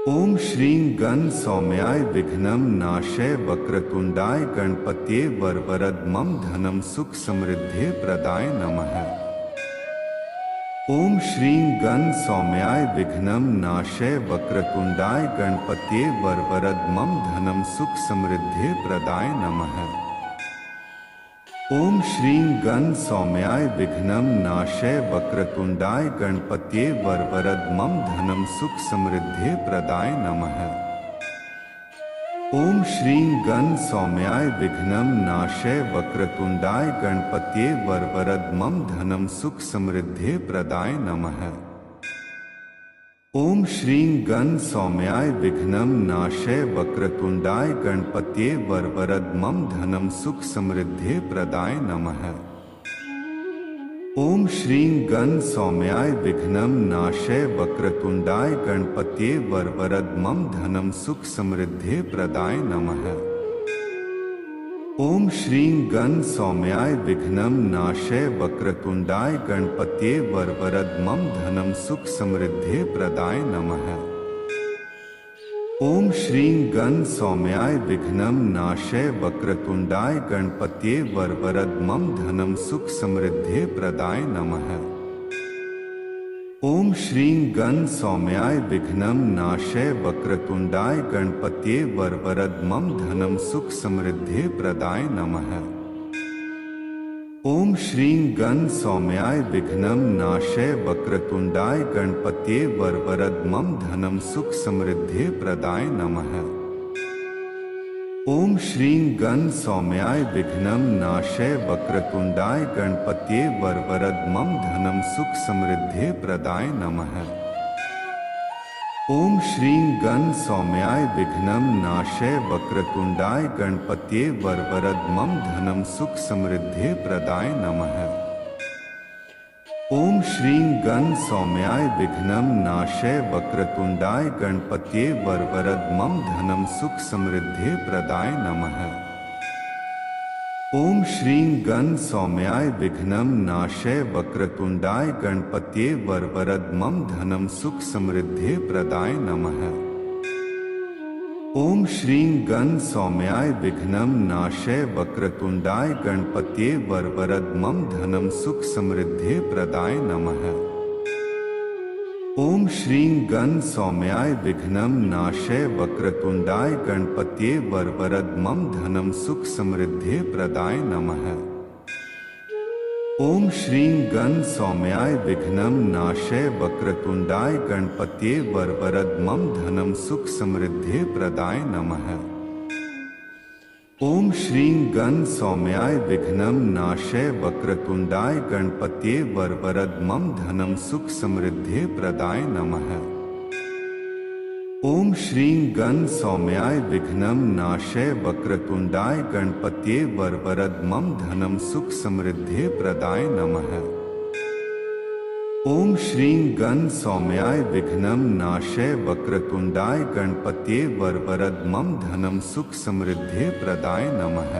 ओम श्रीं गण सौम्याय विघ्नं नाशय वक्रतुंडाय गणपतये वरवरद मम धनम सुख समृद्धि प्रदाय नमः। ओम श्रीं गण सौम्याय विघ्नं नाशय वक्रतुंडाय गणपतये वरवरद मम धनम सुख समृद्धि प्रदाय नमः। ओम श्रीं गण सौम्याय विघ्नं नाशय वक्रतुंडाय गणपतये वरवरद मम धनम सुख समृद्धि प्रदाय नमः। ओम श्रीं गण सौम्याय विघ्नं नाशय वक्रतुंडाय गणपतये वरवरद मम धनम सुख समृद्धि प्रदाय नमः। ओम श्रीं गण सौम्याय विघ्नं नाशय वक्रतुंडाय गणपतये वरवरद मम धनम सुख समृद्धि प्रदाय नमः। ओम श्रीं गण सौम्याय विघ्नं नाशय वक्रतुंडाय गणपतये वरवरद मम धनं सुख समृद्धि प्रदाय नमः। ओम श्रीं गण सौम्याय विघ्नं नाशय वक्रतुंडाय गणपतये वरवरद मम धनं सुख समृद्धि प्रदाय नमः। ओम श्रीं गण सौम्याय विघ्नं नाशय वक्रतुंडाय गणपतये वरवरद मम धनं सुख समृद्धि प्रदाय नमः। ओम श्रीं गण सौम्याय विघ्नं नाशय वक्रतुंडाय गणपतये वरवरद मम धनं सुख समृद्धि प्रदाय नमः। ओम श्रीं गण सौम्याय विघ्नं नाशय वक्रतुंडाय गणपतये वरवरद मम धनं सुख समृद्धि प्रदाय नमः। ओम श्रीं गण सौम्याय विघ्नं नाशय वक्रतुंडाय गणपतये वरवरद मम धनं सुख समृद्धि प्रदाय नमः। ओम श्रीं गण सौम्याय विघ्नं नाशय वक्रतुंडाय गणपतये वरवरद मम धनं सुख समृद्धि प्रदाय नमः। ओम श्रीं गण सौम्याय विघ्नं नाशय वक्रतुंडाय गणपतये वरवरद मम धनं सुख समृद्धि प्रदाय नमः। ओम श्रीं गण सौम्याय विघ्नं नाशय वक्रतुंडाय गणपतये वरवरद मम धनं सुख समृद्धि प्रदाय नमः। ओम श्रीं गण सौम्याय विघ्नं नाशय वक्रतुंडाय गणपतये वरवरद मम धनं सुख समृद्धि प्रदाय नमः। ओम श्रीं गण सौम्याय विघ्नं नाशय वक्रतुंडाय गणपतये वरवरद मम धनं सुख समृद्धि प्रदाय नमः। ओम श्रीं गण सौम्याय विघ्नं नाशय वक्रतुंडाय गणपतये वरवरद मम धनं सुख समृद्धि प्रदाय नमः। ओम श्रीं गण सौम्याय विघ्नं नाशय वक्रतुंडाय गणपतये वरवरद मम धनं सुख समृद्धि प्रदाय नमः। ओम श्रीं गण सौम्याय विघ्नं नाशय वक्रतुंडाय गणपतये वरवरद मम धनं सुख समृद्धि प्रदाय नमः। ओम श्रीं गण सौम्याय विघ्नं नाशय वक्रतुंडाय गणपतये वरवरद मम धनं सुख समृद्धि प्रदाय नमः।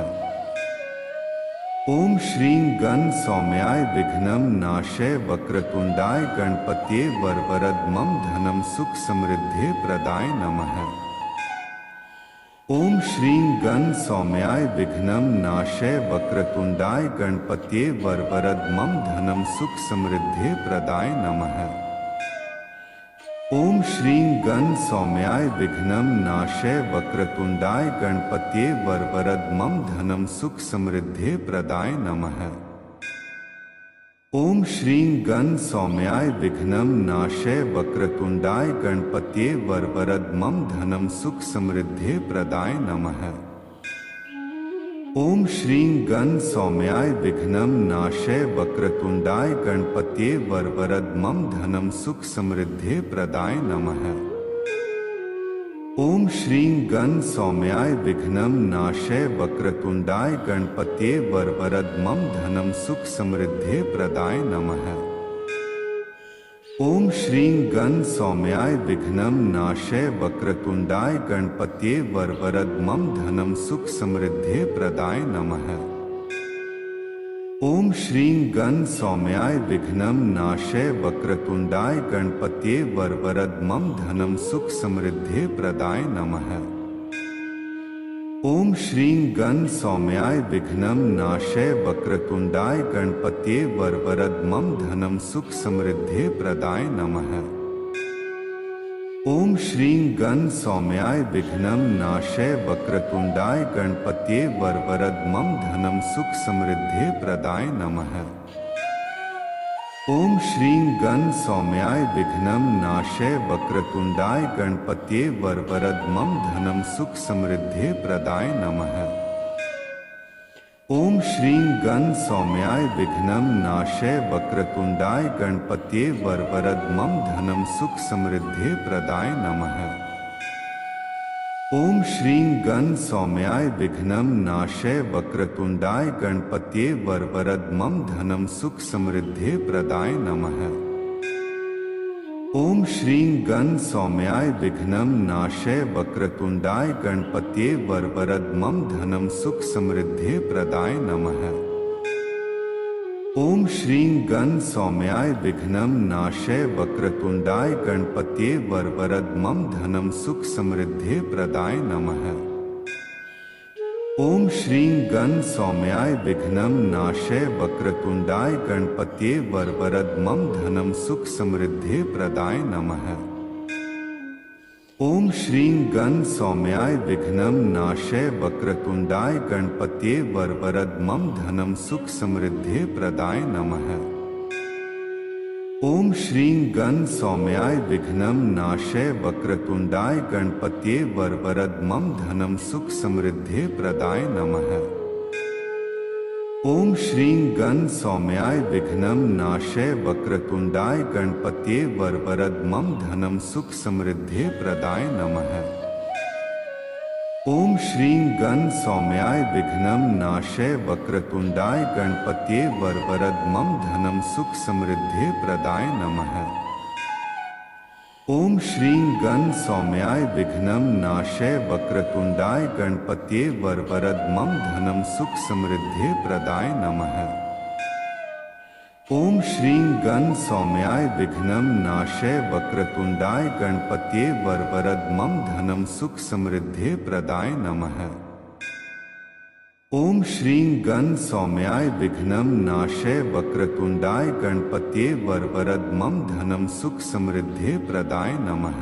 ओम श्रीं गण सौम्याय विघ्नं नाशय वक्रतुंडाय गणपतये वरवरद मम धनं सुख समृद्धि प्रदाय नमः। ओम श्रीं गण सौम्याय विघ्नं नाशय वक्रतुंडाय गणपतये वरवरद मम धनं सुख समृद्धि प्रदाय नमः। ओम श्रीं गण सौम्याय विघ्नं नाशय वक्रतुंडाय गणपतये वरवरद मम धनं सुख समृद्धि प्रदाय नमः। ओम श्रीं गण सौम्याय विघ्नं नाशय वक्रतुंडाय गणपतये वरवरद मम धनं सुख समृद्धि प्रदाय नमः। ओम श्रीं गण सौम्याय विघ्नं नाशय वक्रतुंडाय गणपतये वरवरद मम धनं सुख समृद्धि प्रदाय नमः। ओम श्रीं गण सौम्याय विघ्नं नाशय वक्रतुंडाय गणपतये वरवरद मम धनं सुख समृद्धि प्रदाय नमः। ओम श्रीं गण सौम्याय विघ्नं नाशय वक्रतुंडाय गणपतये वरवरद मम धनं सुख समृद्धि प्रदाय नमः। ओम श्रीं गण सौम्याय विघ्नं नाशय वक्रतुंडाय गणपतये वरवरद मम धनं सुख समृद्धि प्रदाय नमः। ओम श्रीं गण सौम्याय विघ्नं नाशय वक्रतुंडाय गणपतये वरवरद मम धनं सुख समृद्धि प्रदाय नमः। ओम श्रीं गण सौम्याय विघ्नं नाशय वक्रतुंडाय गणपतये वरवरद मम धनं सुख समृद्धि प्रदाय नमः। ओम श्रीं गण सौम्याय विघ्नं नाशय वक्रतुंडाय गणपतये वरवरद मम धनं सुख समृद्धि प्रदाय नमः। ओम श्रीं गण सौम्याय विघ्नं नाशय वक्रतुंडाय गणपतये वरवरद मम धनं सुख समृद्धि प्रदाय नमः। ओम श्रीं गण सौम्याय विघ्नं नाशय वक्रतुंडाय गणपत्ये वरवरद मम धनम सुख समृद्धि प्रदाय नमः। ओम श्रीं गण सौम्याय विघ्नं नाशय वक्रतुंडाय गणपत्ये वरवरद मम धनम सुख समृद्धि प्रदाय नमः। ओम श्रीं गण सौम्याय विघ्नं नाशय वक्रतुंडाय गणपत्ये वरवरद मम धनम सुख समृद्धि प्रदाय नमः। ओम श्रीं गण सौम्याय विघ्नं नाशय वक्रतुंडाय गणपत्ये वरवरद मम धनम सुख समृद्धि प्रदाय नमः। ओम श्रीं गण सौम्याय विघ्नं नाशय वक्रतुंडाय गणपत्ये वरवरद मम धनम सुख समृद्धि प्रदाय नमः। ओम श्रीं गण सौम्याय विघ्नं नाशय वक्रतुंडाय गणपत्ये वरवरद मम धनम सुख समृद्धि प्रदाय नमः। ओम श्रीं गण सौम्याय विघ्नं नाशय वक्रतुंडाय गणपत्ये वरवरद मम धनम सुख समृद्धि प्रदाय नमः। ओम श्रीं गण सौम्याय विघ्नं नाशय वक्रतुंडाय गणपत्ये वरवरद मम धनम सुख समृद्धि प्रदाय नमः। ओम श्रीं गण सौम्याय विघ्नं नाशय वक्रतुंडाय गणपत्ये वरवरद मम धनम सुख समृद्धि प्रदाय नमः। ओम श्रीं गण सौम्याय विघ्नं नाशय वक्रतुंडाय गणपत्ये वरवरद मम धनम सुख समृद्धि प्रदाय नमः। ओम श्रीं गण सौम्याय विघ्नं नाशय वक्रतुंडाय गणपत्ये वरवरद मम धनम सुख समृद्धि प्रदाय नमः।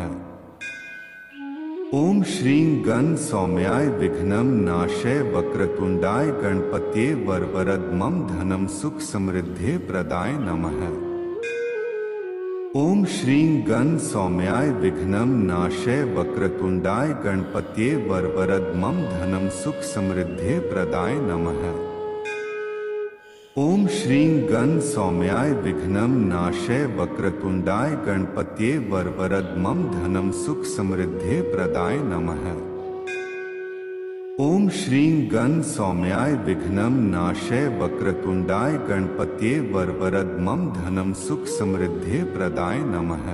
ओम श्रीं गण सौम्याय विघ्नं नाशय वक्रतुंडाय गणपत्ये वरवरद मम धनम सुख समृद्धि प्रदाय नमः। ओम श्रीं गण सौम्याय विघ्नं नाशय वक्रतुंडाय गणपत्ये वरवरद मम धनम सुख समृद्धि प्रदाय नमः। ओम श्रीं गण सौम्याय विघ्नं नाशय वक्रतुंडाय गणपत्ये वरवरद मम धनम सुख समृद्धि प्रदाय नमः। ओम श्रीं गण सौम्याय विघ्नं नाशय वक्रतुंडाय गणपत्ये वरवरद मम धनम सुख समृद्धि प्रदाय नमः।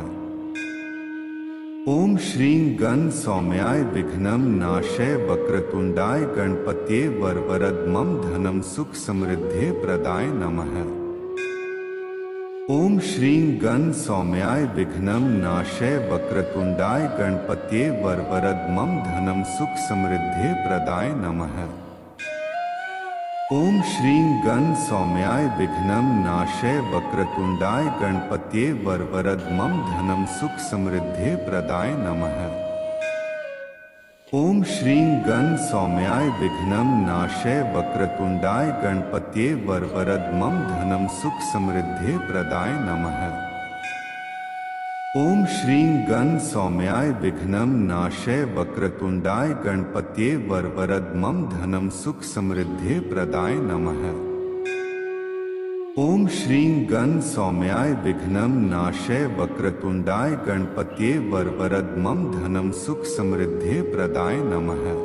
ओम श्रीं गण सौम्याय विघ्नं नाशय वक्रतुंडाय गणपत्ये वरवरद मम धनम सुख समृद्धि प्रदाय नमः। ओम श्रीं गण सौम्याय विघ्नं नाशय वक्रतुंडाय गणपत्ये वरवरद मम धनम सुख समृद्धि प्रदाय नमः। ओम श्रीं गण सौम्याय विघ्नं नाशय वक्रतुंडाय गणपत्ये वरवरद मम धनम सुख समृद्धि प्रदाय नमः। ओम श्रीं गण सौम्याय विघ्नं नाशय वक्रतुंडाय गणपत्ये वरवरद मम धनम सुख समृद्धि प्रदाय नमः। ओम श्रीं गण सौम्याय विघ्नं नाशय वक्रतुंडाय गणपत्ये वरवरद मम धनम सुख समृद्धि प्रदाय नमः। ओम श्रीं गण सौम्याय विघ्नं नाशय वक्रतुंडाय गणपत्ये वरवरद मम धनम सुख समृद्धि प्रदाय नमः।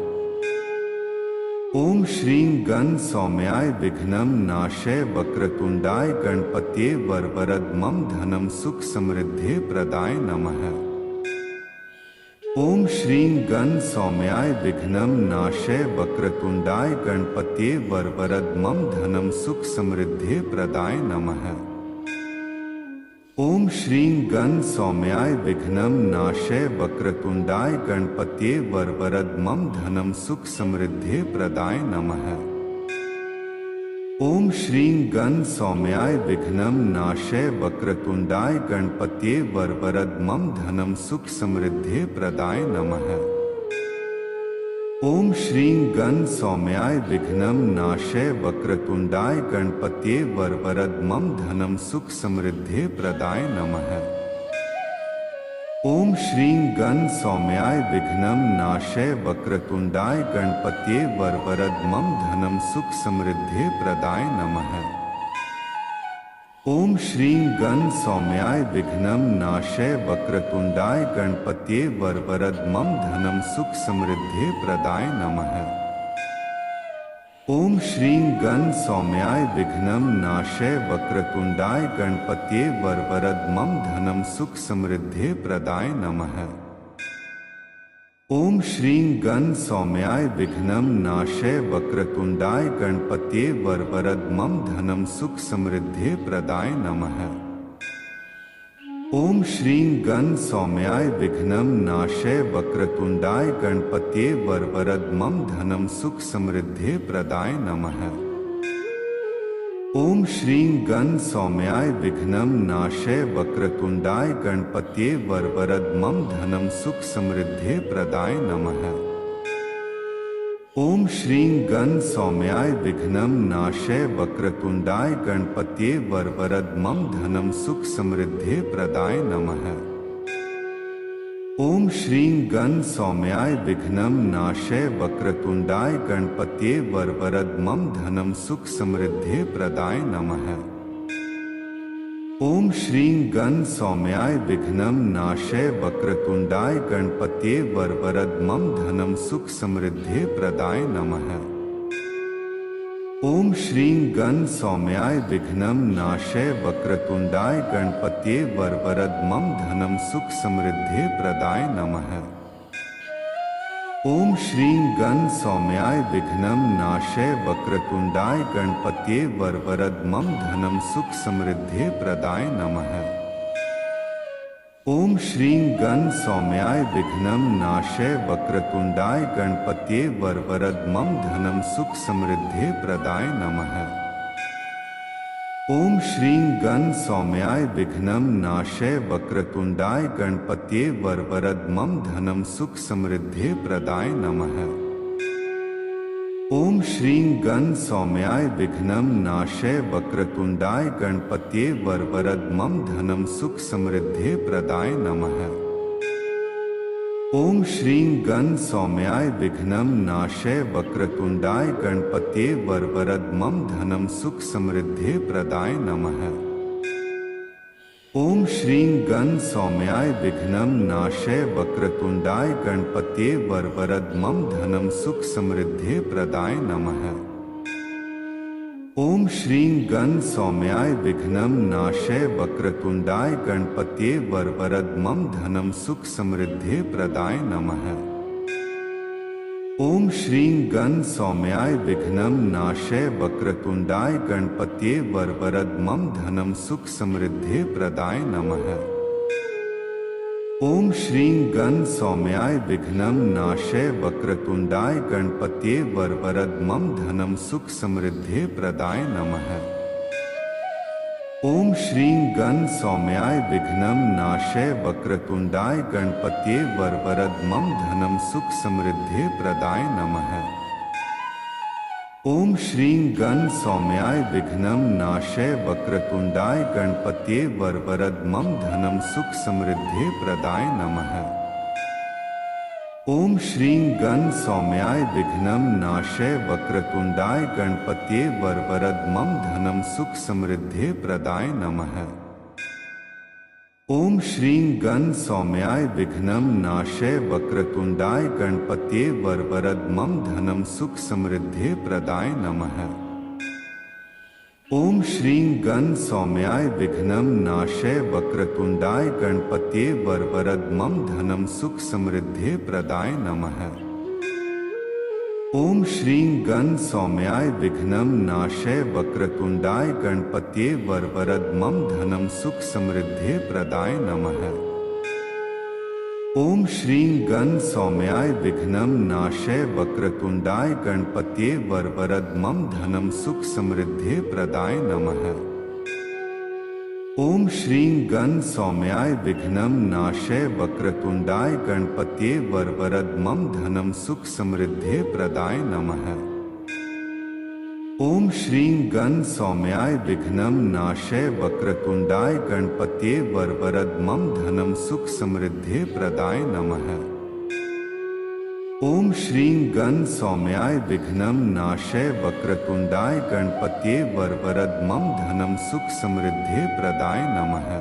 ओम श्रीं गण सौम्याय विघ्नं नाशय वक्रतुंडाय गणपत्ये वरवरद मम धनम सुख समृद्धि प्रदाय नमः। ओम श्रीं गण सौम्याय विघ्नं नाशय वक्रतुंडाय गणपत्ये वरवरद मम धनम सुख समृद्धि प्रदाय नमः। ओम श्रीं गण सौम्याय विघ्नं नाशय वक्रतुंडाय गणपत्ये वरवरद मम धनम सुख समृद्धि प्रदाय नमः। ओम श्रीं गण सौम्याय विघ्नं नाशय वक्रतुंडाय गणपत्ये वरवरद मम धनम सुख समृद्धि प्रदाय नमः। ओम श्रीं गण सौम्याय विघ्नं नाशय वक्रतुंडाय गणपत्ये वरवरद मम धनम सुख समृद्धि प्रदाय नमः। ओम श्रीं गण सौम्याय विघ्नं नाशय वक्रतुंडाय गणपत्ये वरवरद मम धनम सुख समृद्धि प्रदाय नमः। ओम श्रीं गण सौम्याय विघ्नं नाशय वक्रतुंडाय गणपत्ये वरवरद मम धनं सुख समृद्धि प्रदाय नमः। ओम श्रीं गण सौम्याय विघ्नं नाशय वक्रतुंडाय गणपत्ये वरवरद मम धनं सुख समृद्धि प्रदाय नमः। ओम श्रीं गण सौम्याय विघ्नं नाशय वक्रतुंडाय गणपत्ये वरवरद मम धनं सुख समृद्धि प्रदाय नमः। ओम श्रीं गण सौम्याय विघ्नं नाशय वक्रतुंडाय गणपत्ये वरवरद मम धनं सुख समृद्धि प्रदाय नमः। ओम श्रीं गण सौम्याय विघ्नं नाशय वक्रतुंडाय गणपत्ये वरवरद मम धनं सुख समृद्धि प्रदाय नमः। ओम श्रीं गण सौम्याय विघ्नं नाशय वक्रतुंडाय गणपत्ये वरवरद मम धनं सुख समृद्धि प्रदाय नमः। ओम श्रीं गण सौम्याय विघ्नं नाशय वक्रतुंडाय गणपत्ये वरवरद मम धनं सुख समृद्धि प्रदाय नमः। ओम श्रीं गण सौम्याय विघ्नं नाशय वक्रतुंडाय गणपत्ये वरवरद मम धनं सुख समृद्धि प्रदाय नमः। ओम श्रीं गण सौम्याय विघ्नं नाशय वक्रतुंडाय गणपत्ये वरवरद मम धनं सुख समृद्धि प्रदाय नमः। ओम श्रीं गण सौम्याय विघ्नं नाशय वक्रतुंडाय गणपत्ये वरवरद मम धनं सुख समृद्धि प्रदाय नमः। ओम श्रीं गण सौम्याय विघ्नं नाशय वक्रतुंडाय गणपत्ये वरवरद मम धनं सुख समृद्धि प्रदाय नमः। ओम श्रीं गण सौम्याय विघ्नं नाशय वक्रतुंडाय गणपत्ये वरवरद मम धनं सुख समृद्धि प्रदाय नमः। ओम श्रीं गण सौम्याय विघ्नं नाशय वक्रतुंडाय गणपत्ये वरवरद मम धनं सुख समृद्धि प्रदाय नमः। ओम श्रीं गण सौम्याय विघ्नं नाशय वक्रतुंडाय गणपत्ये वरवरद मम धनं सुख समृद्धि प्रदाय नमः। ओम श्रीं गण सौम्याय विघ्नं नाशय वक्रतुंडाय गणपत्ये वरवरद मम धनं सुख समृद्धि प्रदाय नमः। ओम श्रीं गण सौम्याय विघ्नं नाशय वक्रतुंडाय गणपत्ये वरवरद मम धनं सुख समृद्धि प्रदाय नमः। ओम श्रीं गण सौम्याय विघ्नं नाशय वक्रतुंडाय गणपत्ये वरवरद मम धनं सुख समृद्धि प्रदाय नमः। ओम श्रीं गण सौम्याय विघ्नं नाशय वक्रतुंडाय गणपत्ये वरवरद मम धनं सुख समृद्धि प्रदाय नमः। ओम श्रीं गण सौम्याय विघ्नं नाशय वक्रतुंडाय गणपत्ये वरवरद मम धनं सुख समृद्धि प्रदाय नमः। ओम श्रीं गण सौम्याय विघ्नं नाशय वक्रतुंडाय गणपत्ये वरवरद मम धनं सुख समृद्धि प्रदाय नमः। ओम श्रीं गण सौम्याय विघ्नं नाशय वक्रतुंडाय गणपत्ये वरवरद मम धनं सुख समृद्धि प्रदाय नमः। ओम श्रीं गण सौम्याय विघ्नं नाशय वक्रतुंडाय गणपत्ये वरवरद मम धनं सुख समृद्धि प्रदाय नमः। ओम श्रीं गण सौम्याय विघ्नं नाशय वक्रतुंडाय गणपत्ये वरवरद मम धनं सुख समृद्धि प्रदाय नमः। ओम श्रीं गण सौम्याय विघ्नं नाशय वक्रतुंडाय गणपत्ये वरवरद मम धनं सुख समृद्धि प्रदाय नमः। ओम श्रीं गण सौम्याय विघ्नं नाशय वक्रतुंडाय गणपत्ये वरवरद मम धनं सुख समृद्धि प्रदाय नमः। ओम श्रीं गण सौम्याय विघ्नं नाशय वक्रतुंडाय गणपत्ये वरवरद मम धनं सुख समृद्धि प्रदाय नमः। ओम श्रीं गण सौम्याय विघ्नं नाशय वक्रतुंडाय गणपत्ये वरवरद मम धनं सुख समृद्धि प्रदाय नमः। ओम श्रीं गण सौम्याय विघ्नं नाशय वक्रतुंडाय गणपत्ये वरवरद मम धनं सुख समृद्धि प्रदाय नमः।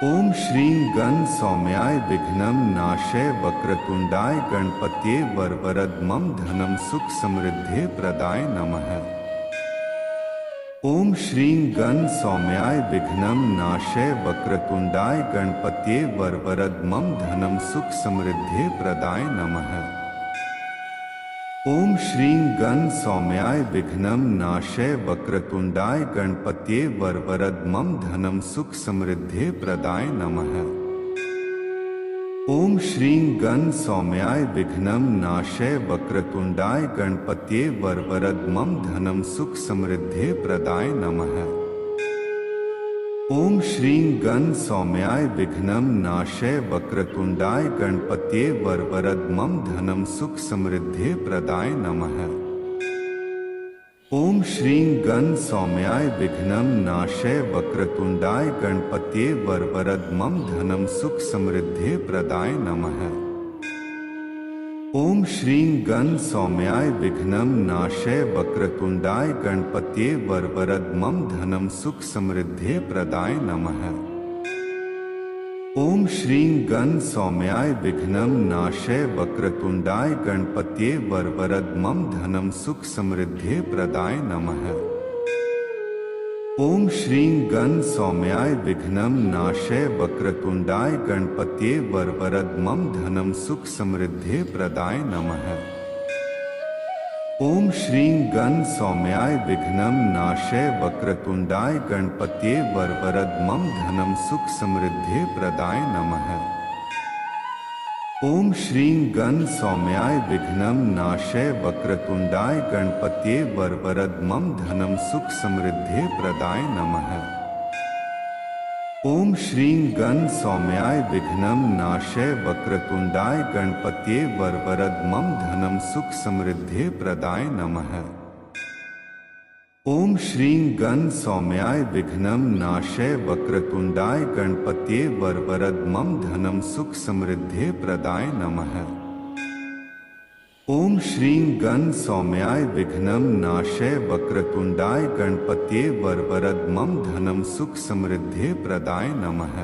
ओम श्रीं गण सौम्याय विघ्नं नाशय वक्रतुंडाय गणपत्ये वरवरद मम धनं सुख समृद्धि प्रदाय नमः। ओम श्रीं गण सौम्याय विघ्नं नाशय वक्रतुंडाय गणपत्ये वरवरद मम धनं सुख समृद्धि प्रदाय नमः। ओम श्रीं गण सौम्याय विघ्नं नाशय वक्रतुंडाय गणपत्ये वरवरद मम धनं सुख समृद्धि प्रदाय नमः। ओम श्रीं गण सौम्याय विघ्नं नाशय वक्रतुंडाय गणपत्ये वरवरद मम धनं सुख समृद्धि प्रदाय नमः। ओम श्रीं गण सौम्याय विघ्नं नाशय वक्रतुंडाय गणपत्ये वरवरद मम धनं सुख समृद्धि प्रदाय नमः। ओम श्रीं गण सौम्याय विघ्नं नाशय वक्रतुंडाय गणपत्ये वरवरद मम धनं सुख समृद्धि प्रदाय नमः। ओम श्रीं गण सौम्याय विघ्नं नाशय वक्रतुंडाय गणपत्ये वरवरद मम धनं सुख समृद्धि प्रदाय नमः। ओम श्रीं गण सौम्याय विघ्नं नाशय वक्रतुंडाय गणपत्ये वरवरद मम धनं सुख समृद्धि प्रदाय नमः। ओम श्रीं गण सौम्याय विघ्नं नाशय वक्रतुंडाय गणपत्ये वरवरद मम धनं सुख समृद्धि प्रदाय नमः। ओम श्रीं गण सौम्याय विघ्नं नाशय वक्रतुंडाय गणपत्ये वरवरद मम धनं सुख समृद्धि प्रदाय नमः। ओम श्रीं गण सौम्याय विघ्नं नाशय वक्रतुंडाय गणपत्ये वरवरद मम धनं सुख समृद्धि प्रदाय नमः। ओम श्रीं गण सौम्याय विघ्नं नाशय वक्रतुंडाय गणपत्ये वरवरद मम धनं सुख समृद्धि प्रदाय नमः। ओम श्रीं गण सौम्याय विघ्नं नाशय वक्रतुंडाय गणपत्ये वरवरद मम धनं सुख समृद्धि प्रदाय नमः। ओम श्रीं गण सौम्याय विघ्नं नाशय वक्रतुंडाय गणपत्ये वरवरद मम धनं सुख समृद्धि प्रदाय नमः।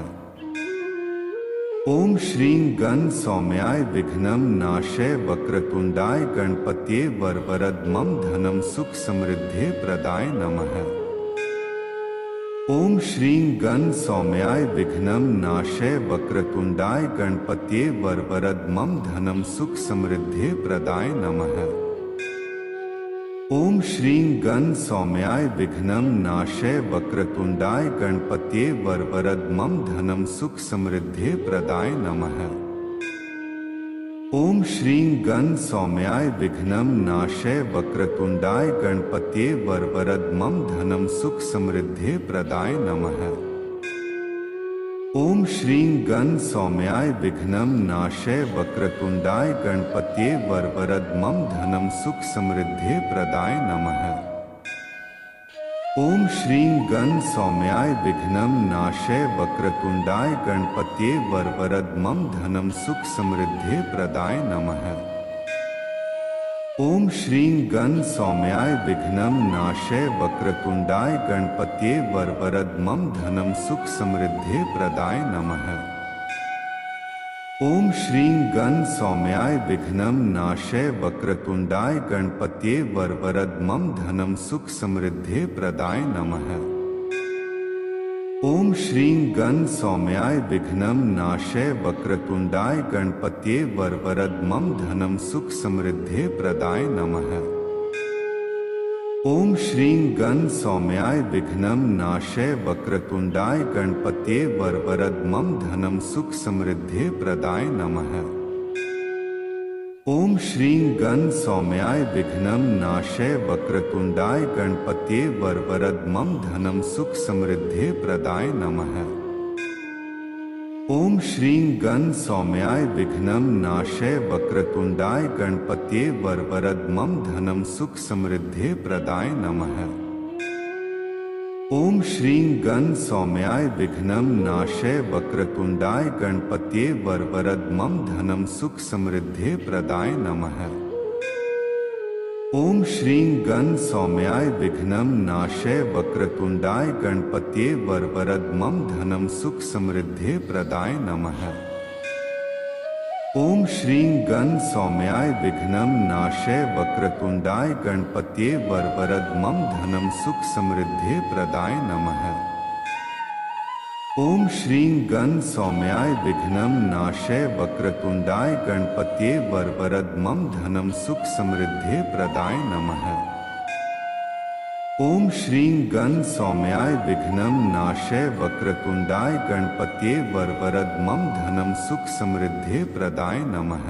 ओम श्रीं गण सौम्याय विघ्नं नाशय वक्रतुंडाय गणपत्ये वरवरद मम धनं सुख समृद्धि प्रदाय नमः। ओम श्रीं गण सौम्याय विघ्नं नाशय वक्रतुंडाय गणपत्ये वरवरद मम धनं सुख समृद्धि प्रदाय नमः। ओम श्रीं गण सौम्याय विघ्नं नाशय वक्रतुंडाय गणपत्ये वरवरद मम धनं सुख समृद्धि प्रदाय नमः। ओम श्रीं गण सौम्याय विघ्नं नाशय वक्रतुंडाय गणपत्ये वरवरद मम धनं सुख समृद्धि प्रदाय नमः। ओम श्रीं गण सौम्याय विघ्नं नाशय वक्रतुंडाय गणपत्ये वरवरद मम धनं सुख समृद्धि प्रदाय नमः। ओम श्रीं गण सौम्याय विघ्नं नाशय वक्रतुंडाय गणपत्ये वरवरद मम धनं सुख समृद्धि प्रदाय नमः। ओम श्रीं गण सौम्याय विघ्नं नाशय वक्रतुंडाय गणपत्ये वरवरद मम धनं सुख समृद्धि प्रदाय नमः। ओम श्रीं गण सौम्याय विघ्नं नाशय वक्रतुंडाय गणपत्ये वरवरद मम धनं सुख समृद्धि प्रदाय नमः। ओम श्रीं गण सौम्याय विघ्नं नाशय वक्रतुंडाय गणपत्ये वरवरद मम धनं सुख समृद्धि प्रदाय नमः। ओम श्रीं गण सौम्याय विघ्नं नाशय वक्रतुंडाय गणपत्ये वरवरद मम धनं सुख समृद्धि प्रदाय नमः। ओम श्रीं गण सौम्याय विघ्नं नाशय वक्रतुंडाय गणपत्ये वरवरद मम धनं सुख समृद्धि प्रदाय नमः। ओम श्रीं गण सौम्याय विघ्नं नाशय वक्रतुंडाय गणपत्ये वरवरद मम धनं सुख समृद्धि प्रदाय नमः। ओम श्रीं गण सौम्याय विघ्नं नाशय वक्रतुंडाय गणपत्ये वरवरद मम धनं सुख समृद्धे प्रदाय नमः। ओम श्रीं गण सौम्याय विघ्नं नाशय वक्रतुंडाय गणपत्ये वरवरद मम धनं सुख समृद्धे प्रदाय नमः। ओम श्रीं गण सौम्याय विघ्नं नाशय वक्रतुंडाय गणपत्ये वरवरद मम धनं सुख समृद्धे प्रदाय नमः। ओम श्रीं गण सौम्याय विघ्नं नाशय वक्रतुंडाय गणपत्ये वरवरद मम धनं सुख समृद्धे प्रदाय नमः। ओम श्रीं गण सौम्याय विघ्नं नाशय वक्रतुंडाय गणपत्ये वरवरद मम धनं सुख समृद्धे प्रदाय नमः।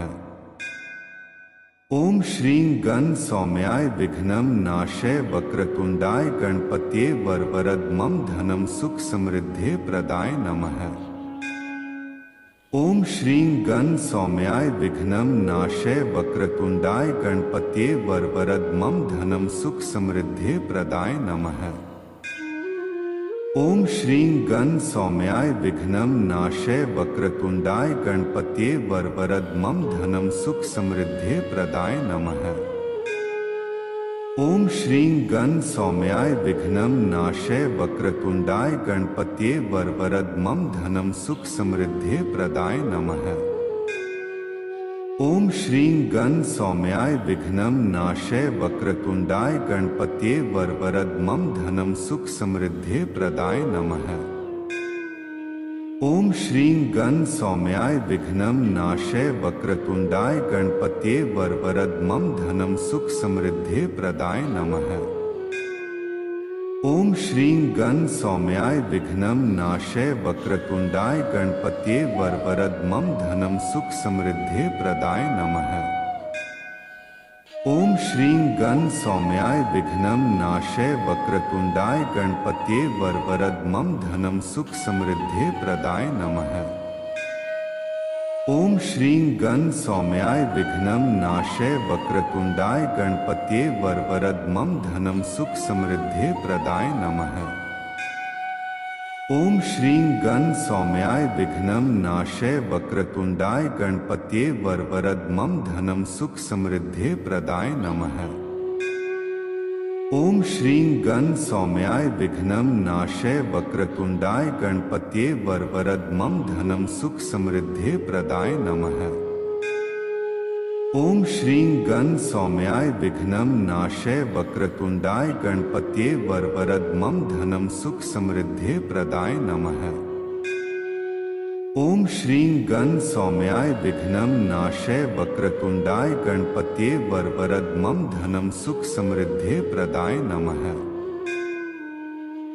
ओम श्रीं गण सौम्याय विघ्नं नाशय वक्रतुंडाय गणपत्ये वरवरद मम धनं सुख समृद्धे प्रदाय नमः। ओम श्रीं गण सौम्याय विघ्नं नाशय वक्रतुंडाय गणपत्ये वरवरद मम धनं सुख समृद्धे प्रदाय नमः। ओम श्रीं गण सौम्याय विघ्नं नाशय वक्रतुंडाय गणपत्ये वरवरद मम धनं सुख समृद्धे प्रदाय नमः। ओम श्रीं गण सौम्याय विघ्नं नाशय वक्रतुंडाय गणपत्ये वरवरद मम धनं सुख समृद्धे प्रदाय नमः। ओम श्रीं गण सौम्याय विघ्नं नाशय वक्रतुंडाय गणपत्ये वरवरद मम धनं सुख समृद्धे प्रदाय नमः। ओम श्रीं गण सौम्याय विघ्नं नाशय वक्रतुंडाय गणपत्ये वरवरद मम धनं सुख समृद्धे प्रदाय नमः। ओम श्रीं गण सौम्याय विघ्नं नाशय वक्रतुंडाय गणपत्ये वरवरद मम धनं सुख समृद्धे प्रदाय नमः। ओम श्रीं गण सौम्याय विघ्नं नाशय वक्रतुंडाय गणपत्ये वरवरद मम धनं सुख समृद्धे प्रदाय नमः। ओम श्रीं गण सौम्याय विघ्नं नाशय वक्रतुंडाय गणपत्ये वरवरद मम धनं सुख समृद्धे प्रदाय नमः। ओम श्रीं गण सौम्याय विघ्नं नाशय वक्रतुंडाय गणपत्ये वरवरद मम धनं सुख समृद्धे प्रदाय नमः। ओम श्रीं गण सौम्याय विघ्नं नाशय वक्रतुंडाय गणपत्ये वरवरद मम धनं सुख समृद्धे प्रदाय नमः। ओम श्रीं गण सौम्याय विघ्नं नाशय वक्रतुंडाय गणपत्ये वरवरद मम धनं सुख समृद्धे प्रदाय नमः। ओम श्रीं गण सौम्याय विघ्नं नाशय वक्रतुंडाय गणपत्ये वरवरद मम धनं सुख समृद्धे प्रदाय नमः।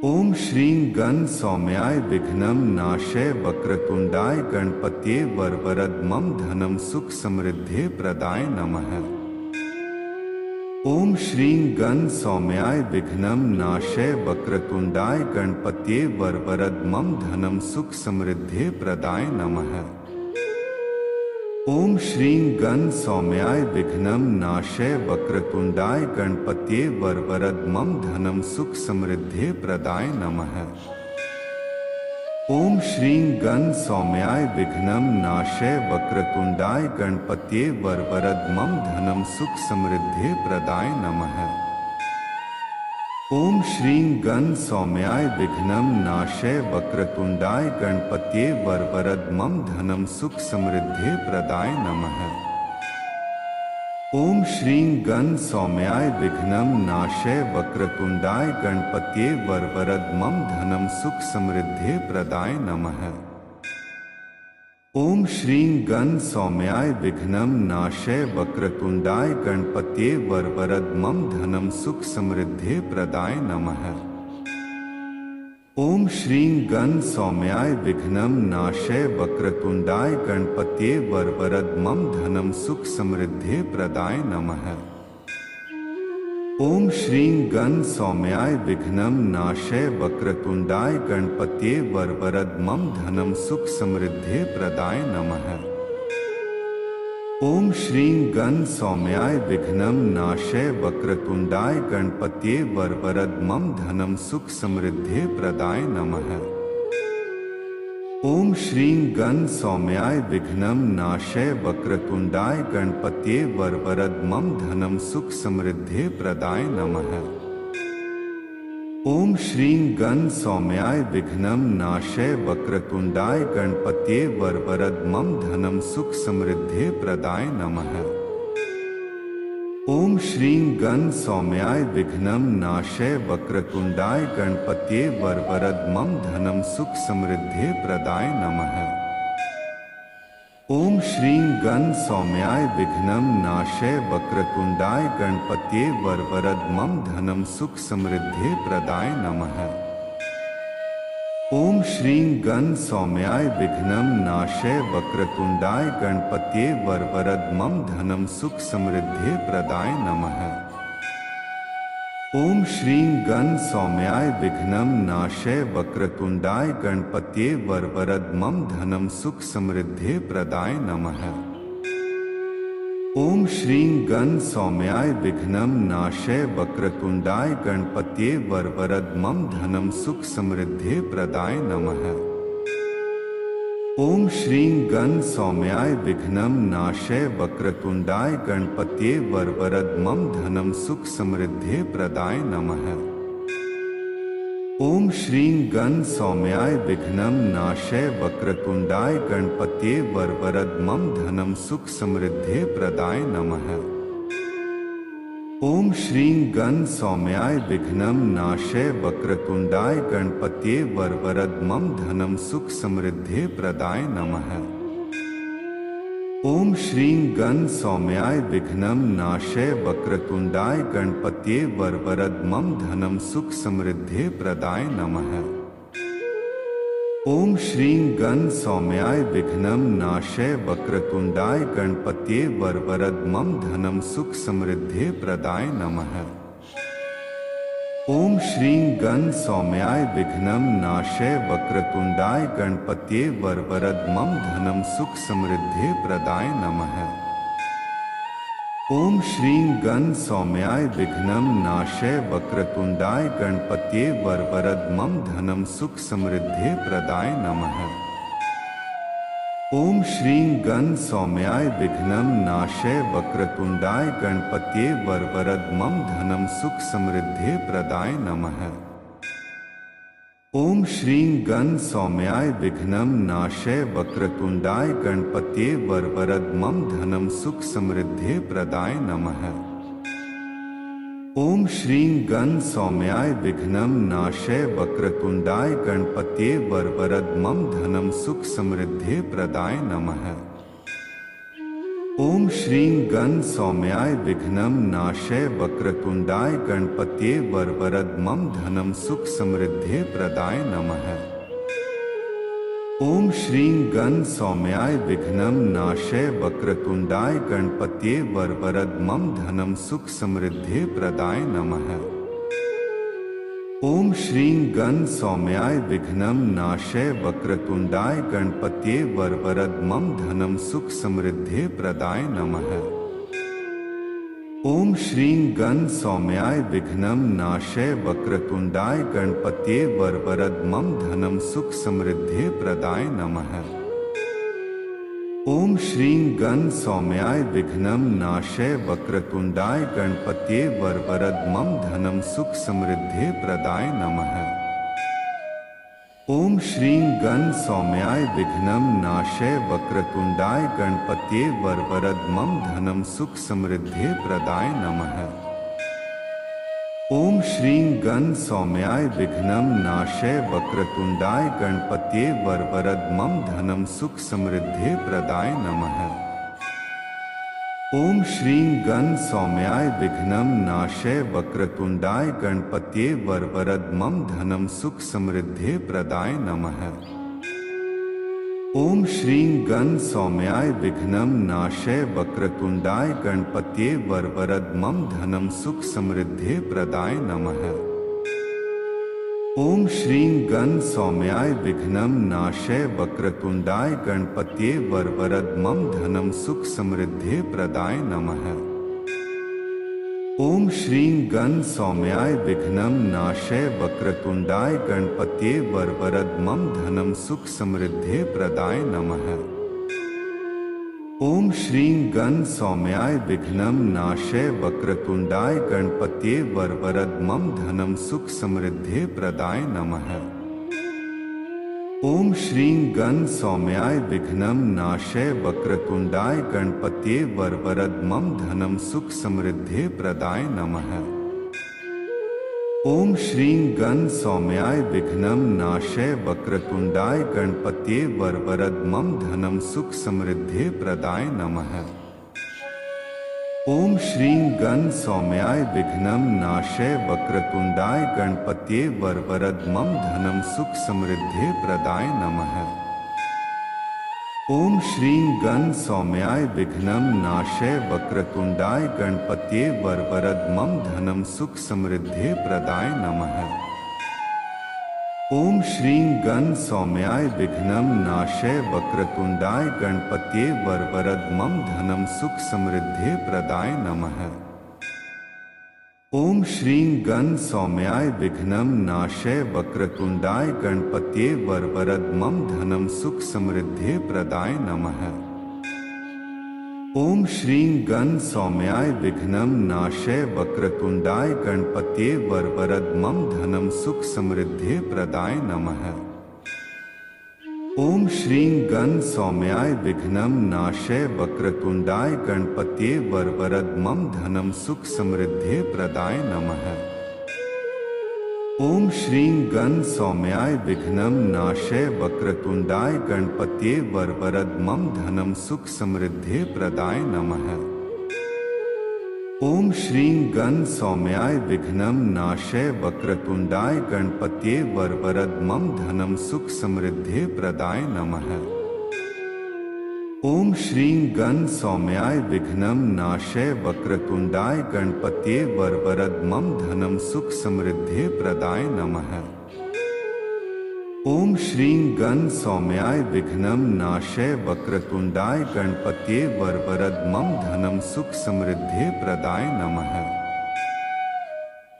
ओम श्रीं गण सौम्याय विघ्नं नाशय वक्रतुंडाय गणपत्ये वरवरद मम धनं सुख समृद्धे प्रदाय नमः। ओम श्रीं गण सौम्याय विघ्नं नाशय वक्रतुंडाय गणपत्ये वरवरद मम धनं सुख समृद्धे प्रदाय नमः। ओम श्रीं गण सौम्याय विघ्नं नाशय वक्रतुंडाय गणपत्ये वरवरद मम धनं सुख समृद्धे प्रदाय नमः। ओम श्रीं गण सौम्याय विघ्नं नाशय वक्रतुंडाय गणपत्ये वरवरद मम धनं सुख समृद्धे प्रदाय नमः। ओम श्रीं गण सौम्याय विघ्नं नाशय वक्रतुंडाय गणपत्ये वरवरद मम धनं सुख समृद्धे प्रदाय नमः। ओम श्रीं गण सौम्याय विघ्नं नाशय वक्रतुंडाय गणपत्ये वरवरद मम धनं सुख समृद्धे प्रदाय नमः। ओम श्रीं गण सौम्याय विघ्नं नाशय वक्रतुंडाय गणपत्ये वरवरद मम धनं सुख समृद्धे प्रदाय नमः। ओम श्रीं गण सौम्याय विघ्नं नाशय वक्रतुंडाय गणपत्ये वरवरद मम धनं सुख समृद्धे प्रदाय नमः। ओम श्रीं गण सौम्याय विघ्नं नाशय वक्रतुंडाय गणपत्ये वरवरद मम धनं सुख समृद्धे प्रदाय नमः। ओम श्रीं गण सौम्याय विघ्नं नाशय वक्रतुंडाय गणपत्ये वरवरद मम धनम सुख समृद्धि प्रदाय नमः। ओम श्रीं गण सौम्याय विघ्नं नाशय वक्रतुंडाय गणपत्ये वरवरद मम धनम सुख समृद्धि प्रदाय नमः। ओम श्रीं गण सौम्याय विघ्नं नाशय वक्रतुंडाय गणपत्ये वरवरद मम धनम सुख समृद्धि प्रदाय नमः। ओम श्रीं गण सौम्याय विघ्नं नाशय वक्रतुंडाय गणपत्ये वरवरद मम धनम सुख समृद्धि प्रदाय नमः। ओम श्रीं गण सौम्याय विघ्नं नाशय वक्रतुंडाय गणपत्ये वरवरद मम धनम सुख समृद्धि प्रदाय नमः। ओम श्रीं गण सौम्याय विघ्नं नाशय वक्रतुंडाय गणपत्ये वरवरद मम धनम सुख समृद्धि प्रदाय नमः। ओम श्रीं गण सौम्याय विघ्नं नाशय वक्रतुंडाय गणपत्ये वरवरद मम धनम सुख समृद्धि प्रदाय नमः। ओम श्रीं गण सौम्याय विघ्नं नाशय वक्रतुंडाय गणपत्ये वरवरद मम धनम सुख समृद्धि प्रदाय नमः। ओम श्रीं गण सौम्याय विघ्नं नाशय वक्रतुंडाय गणपत्ये वरवरद मम धनम सुख समृद्धि प्रदाय नमः। ओम श्रीं गण सौम्याय विघ्नं नाशय वक्रतुंडाय गणपत्ये वरवरद मम धनम सुख समृद्धि प्रदाय नमः। ओम श्रीं गण सौम्याय विघ्नं नाशय वक्रतुंडाय गणपत्ये वरवरद मम धनम सुख समृद्धि प्रदाय नमः। ओम श्रीं गण सौम्याय विघ्नं नाशय वक्रतुंडाय गणपत्ये वरवरद मम धनम सुख समृद्धि प्रदाय नमः। ओम श्रीं गण सौम्याय विघ्नं नाशय वक्रतुंडाय गणपत्ये वरवरद मम धनम सुख समृद्धि प्रदाय नमः। ओम श्रीं गण सौम्याय विघ्नं नाशय वक्रतुंडाय गणपत्ये वरवरद मम धनम सुख समृद्धि प्रदाय नमः। ओम श्रीं गण सौम्याय विघ्नं नाशय वक्रतुंडाय गणपत्ये वरवरद मम धनम सुख समृद्धि प्रदाय नमः। ओम श्रीं गण सौम्याय विघ्नं नाशय वक्रतुंडाय गणपत्ये वरवरद मम धनम सुख समृद्धि प्रदाय नमः। ओम श्रीं गण सौम्याय विघ्नं नाशय वक्रतुंडाय गणपत्ये वरवरद मम धनम सुख समृद्धि प्रदाय नमः। ओम श्रीं गण सौम्याय विघ्नं नाशय वक्रतुंडाय गणपत्ये वरवरद मम धनम सुख समृद्धि प्रदाय नमः। ओम श्रीं गण सौम्याय विघ्नं नाशय वक्रतुंडाय गणपत्ये वरवरद मम धनम सुख समृद्धि प्रदाय नमः। ओम श्रीं गण सौम्याय विघ्नं नाशय वक्रतुंडाय गणपत्ये वरवरद मम धनम सुख समृद्धि प्रदाय नमः। ओम श्रीं गण सौम्याय विघ्नं नाशय वक्रतुंडाय गणपत्ये वरवरद मम धनम सुख समृद्धि प्रदाय नमः। ओम श्रीं गण सौम्याय विघ्नं नाशय वक्रतुंडाय गणपत्ये वरवरद मम धनम सुख समृद्धि प्रदाय नमः। ओम श्रीं गण सौम्याय विघ्नं नाशय वक्रतुंडाय गणपत्ये वरवरद मम धनम सुख समृद्धि प्रदाय नमः। ओम श्रीं गण सौम्याय विघ्नं नाशय वक्रतुंडाय गणपत्ये वरवरद मम धनम सुख समृद्धि प्रदाय नमः। ओम श्रीं गण सौम्याय विघ्नं नाशय वक्रतुंडाय गणपत्ये वरवरद मम धनम सुख समृद्धि प्रदाय नमः। ओम श्रीं गण सौम्याय विघ्नं नाशय वक्रतुंडाय गणपत्ये वरवरद मम धनम सुख समृद्धि प्रदाय नमः। ओम श्रीं गण सौम्याय विघ्नं नाशय वक्रतुंडाय गणपत्ये वरवरद मम धनम सुख समृद्धि प्रदाय नमः। ओम श्रीं गण सौम्याय विघ्नं नाशय वक्रतुंडाय गणपत्ये वरवरद धनम सुख समृद्धि प्रदाय नमः। ओम श्रीं गण सौम्याय विघ्नं नाशय वक्रतुंडाय गणपत्ये वरवरद धनम सुख समृद्धि प्रदाय नमः। ओम श्रीं गण सौम्याय विघ्नं नाशय वक्रतुंडाय गणपत्ये वरवरद धनम सुख समृद्धि प्रदाय नमः। ओम श्रीं गण सौम्याय विघ्नं नाशय वक्रतुंडाय गणपत्ये वरवरद धनम सुख समृद्धि प्रदाय नमः। ओम श्रीं गण सौम्याय विघ्नं नाशय वक्रतुंडाय गणपत्ये वरवरद धनम सुख समृद्धि प्रदाय नमः। ओम श्रीं गण सौम्याय विघ्नं नाशय वक्रतुंडाय गणपत्ये वरवरद धनम सुख समृद्धि प्रदाय नमः। ओम श्रीं गण सौम्याय विघ्नं नाशय वक्रतुंडाय गणपत्ये वरवरद धनम सुख समृद्धि प्रदाय नमः। ओम श्रीं गण सौम्याय विघ्नं नाशय वक्रतुंडाय गणपत्ये वरवरद धनम सुख समृद्धि प्रदाय नमः। ओम श्रीं गण सौम्याय विघ्नं नाशय वक्रतुंडाय गणपत्ये वरवरद धनम सुख समृद्धि प्रदाय नमः। ओम श्रीं गण सौम्याय विघ्नं नाशय वक्रतुंडाय गणपत्ये वरवरद धनम सुख समृद्धि प्रदाय नमः। ओम श्रीं गण सौम्याय विघ्नं नाशय वक्रतुंडाय गणपत्ये वरवरद धनम सुख समृद्धि प्रदाय नमः। ओम श्रीं गण सौम्याय विघ्नं नाशय वक्रतुंडाय गणपत्ये वरवरद धनम सुख समृद्धि प्रदाय नमः। ओम श्रीं गण सौम्याय विघ्नं नाशय वक्रतुंडाय गणपत्ये वरवरद धनम सुख समृद्धि प्रदाय नमः। ओम श्रीं गण सौम्याय विघ्नं नाशय वक्रतुंडाय गणपत्ये वरवरद धनम सुख समृद्धि प्रदाय नमः। ओम श्रीं गण सौम्याय विघ्नं नाशय वक्रतुंडाय गणपत्ये वरवरद धनम सुख समृद्धि प्रदाय नमः।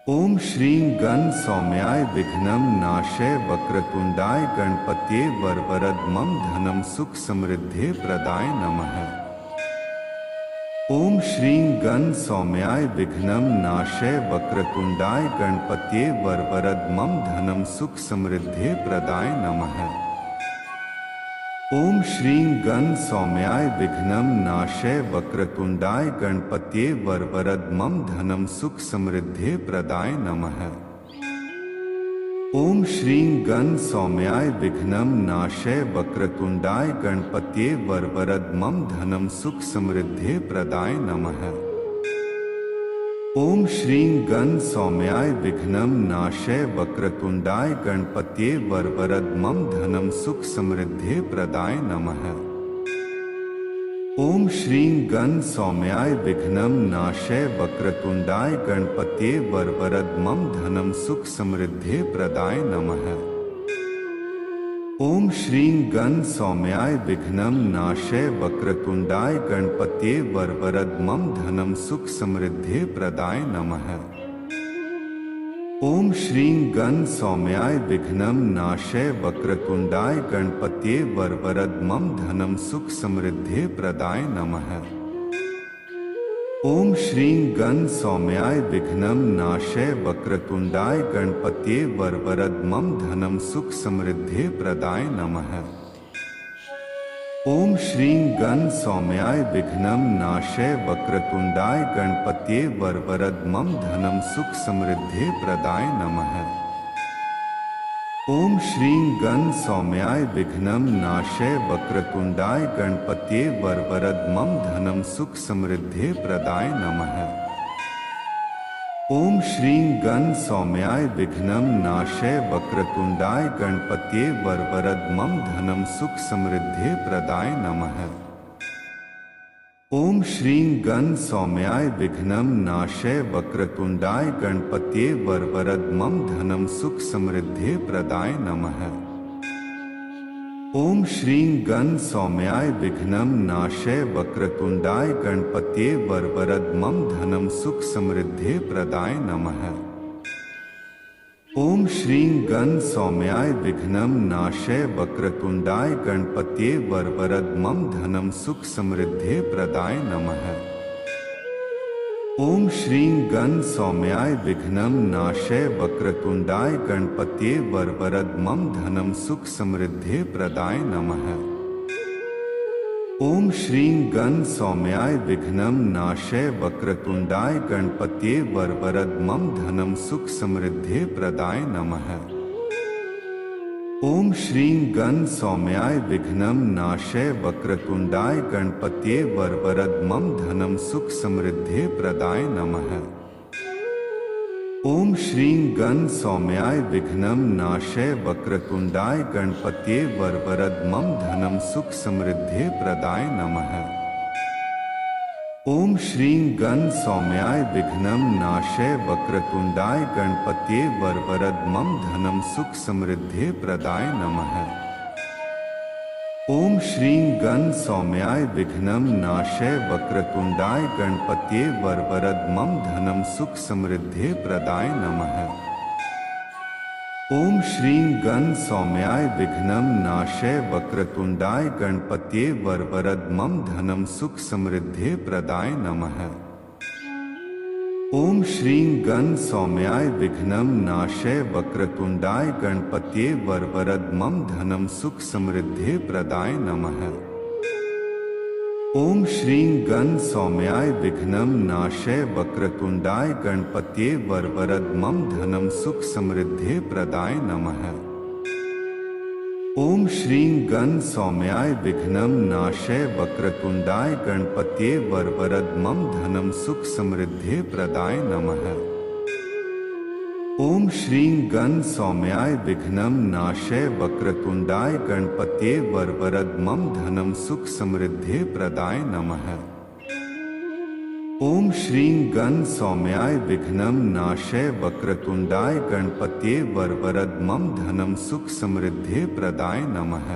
ओम श्रीं गण सौम्याय विघ्नं नाशय वक्रतुंडाय गणपत्ये वरवरद धनम सुख समृद्धि प्रदाय नमः। ओम श्रीं गण सौम्याय विघ्नं नाशय वक्रतुंडाय गणपत्ये वरवरद धनम सुख समृद्धि प्रदाय नमः। ओम श्रीं गण सौम्याय विघ्नं नाशय वक्रतुंडाय गणपत्ये वरवरद धनम सुख समृद्धि प्रदाय नमः। ओम श्रीं गण सौम्याय विघ्नं नाशय वक्रतुंडाय गणपत्ये वरवरद धनम सुख समृद्धि प्रदाय नमः। ओम श्रीं गण सौम्याय विघ्नं नाशय वक्रतुंडाय गणपत्ये वरवरद धनम सुख समृद्धि प्रदाय नमः। ओम श्रीं गण सौम्याय विघ्नं नाशय वक्रतुंडाय गणपत्ये वरवरद धनम सुख समृद्धि प्रदाय नमः। ओम श्रीं गण सौम्याय विघ्नं नाशय वक्रतुंडाय गणपत्ये वरवरद धनम सुख समृद्धि प्रदाय नमः। ओम श्रीं गण सौम्याय विघ्नं नाशय वक्रतुंडाय गणपत्ये वरवरद धनम सुख समृद्धि प्रदाय नमः। ओम श्रीं गण सौम्याय विघ्नं नाशय वक्रतुंडाय गणपत्ये वरवरद धनम सुख समृद्धि प्रदाय नमः। ओम श्रीं गण सौम्याय विघ्नं नाशय वक्रतुंडाय गणपत्ये वरवरद धनम सुख समृद्धि प्रदाय नमः। ओम श्रीं गण सौम्याय विघ्नं नाशय वक्रतुंडाय गणपत्ये वरवरद धनम सुख समृद्धि प्रदाय नमः। ओम श्रीं गण सौम्याय विघ्नं नाशय वक्रतुंडाय गणपत्ये वरवरद धनम सुख समृद्धि प्रदाय नमः। ओम श्रीं गण सौम्याय विघ्नं नाशय वक्रतुंडाय गणपत्ये वरवरद मम धनम सुख समृद्धि प्रदाय नमः। ओम श्रीं गण सौम्याय विघ्नं नाशय वक्रतुंडाय गणपत्ये वरवरद मम धनम सुख समृद्धि प्रदाय नमः। ओम श्रीं गण सौम्याय विघ्नं नाशय वक्रतुंडाय गणपत्ये वरवरद मम धनम सुख समृद्धि प्रदाय नमः। ओम श्रीं गण सौम्याय विघ्नं नाशय वक्रतुंडाय गणपत्ये वरवरद मम धनम सुख समृद्धि प्रदाय नमः। ओम श्रीं गण सौम्याय विघ्नं नाशय वक्रतुंडाय गणपत्ये वरवरद मम धनम सुख समृद्धि प्रदाय नमः। ओम श्रीं गण सौम्याय विघ्नं नाशय वक्रतुंडाय गणपत्ये वरवरद मम धनम सुख समृद्धि प्रदाय नमः। ओम श्रीं गण सौम्याय विघ्नं नाशय वक्रतुंडाय गणपत्ये वरवरद मम धनम सुख समृद्धि प्रदाय नमः। ओम श्रीं गण सौम्याय विघ्नं नाशय वक्रतुंडाय गणपत्ये वरवरद मम धनम सुख समृद्धि प्रदाय नमः। ओम श्रीं गण सौम्याय विघ्नं नाशय वक्रतुंडाय गणपत्ये वरवरद मम धनम सुख समृद्धि प्रदाय नमः। ओम श्रीं गण सौम्याय विघ्नं नाशय वक्रतुंडाय गणपत्ये वरवरद मम धनम सुख समृद्धि प्रदाय नमः। ओम श्रीं गण सौम्याय विघ्नं नाशय वक्रतुंडाय गणपत्ये वरवरद मम धनम सुख समृद्धि प्रदाय नमः। ओम श्रीं गण सौम्याय विघ्नं नाशय वक्रतुंडाय गणपत्ये वरवरद मम धनम सुख समृद्धि प्रदाय नमः। ओम श्रीं गण सौम्याय विघ्नं नाशय वक्रतुंडाय गणपत्ये वरवरद मम धनम सुख समृद्धि प्रदाय नमः। ओम श्रीं गण सौम्याय विघ्नं नाशय वक्रतुंडाय गणपत्ये वरवरद मम धनम सुख समृद्धि प्रदाय नमः। ओम श्रीं गण सौम्याय विघ्नं नाशय वक्रतुंडाय गणपत्ये वरवरद मम धनम सुख समृद्धि प्रदाय नमः।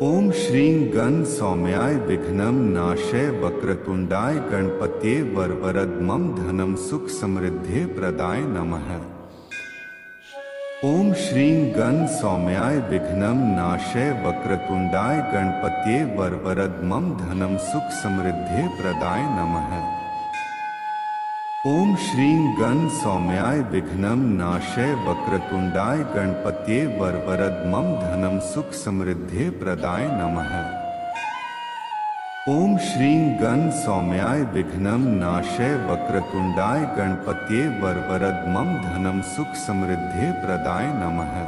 ओम श्रीं गण सौम्याय विघ्नं नाशय वक्रतुंडाय गणपत्ये वरवरद मम धनम सुख समृद्धि प्रदाय नमः। ओम श्रीं गण सौम्याय विघ्नं नाशय वक्रतुंडाय गणपत्ये वरवरद मम धनम सुख समृद्धि प्रदाय नमः। ओम श्रीं गण सौम्याय विघ्नं नाशय वक्रतुंडाय गणपत्ये वरवरद मम धनम सुख समृद्धि प्रदाय नमः। ओम श्रीं गण सौम्याय विघ्नं नाशय वक्रतुंडाय गणपत्ये वरवरद मम धनम सुख समृद्धि प्रदाय नमः।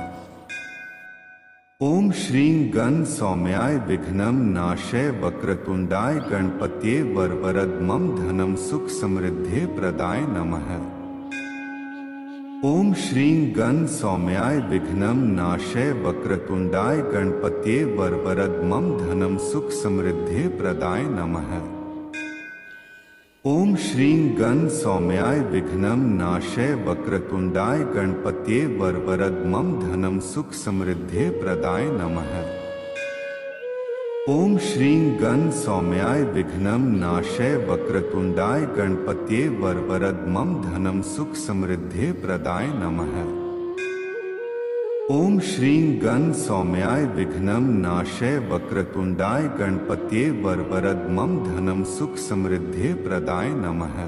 ओम श्रीं गण सौम्याय विघ्नं नाशय वक्रतुंडाय गणपत्ये वरवरद मम धनम सुख समृद्धि प्रदाय नमः। ओम श्रीं गण सौम्याय विघ्नं नाशय वक्रतुंडाय गणपत्ये वरवरद मम धनम सुख समृद्धि प्रदाय नमः। ओम श्रीं गण सौम्याय विघ्नं नाशय वक्रतुंडाय गणपत्ये वरवरद मम धनम सुख समृद्धि प्रदाय नमः। ओम श्रीं गण सौम्याय विघ्नं नाशय वक्रतुंडाय गणपत्ये वरवरद मम धनम सुख समृद्धि प्रदाय नमः। ओम श्रीं गण सौम्याय विघ्नं नाशय वक्रतुंडाय गणपत्ये वरवरद मम धनम सुख समृद्धि प्रदाय नमः।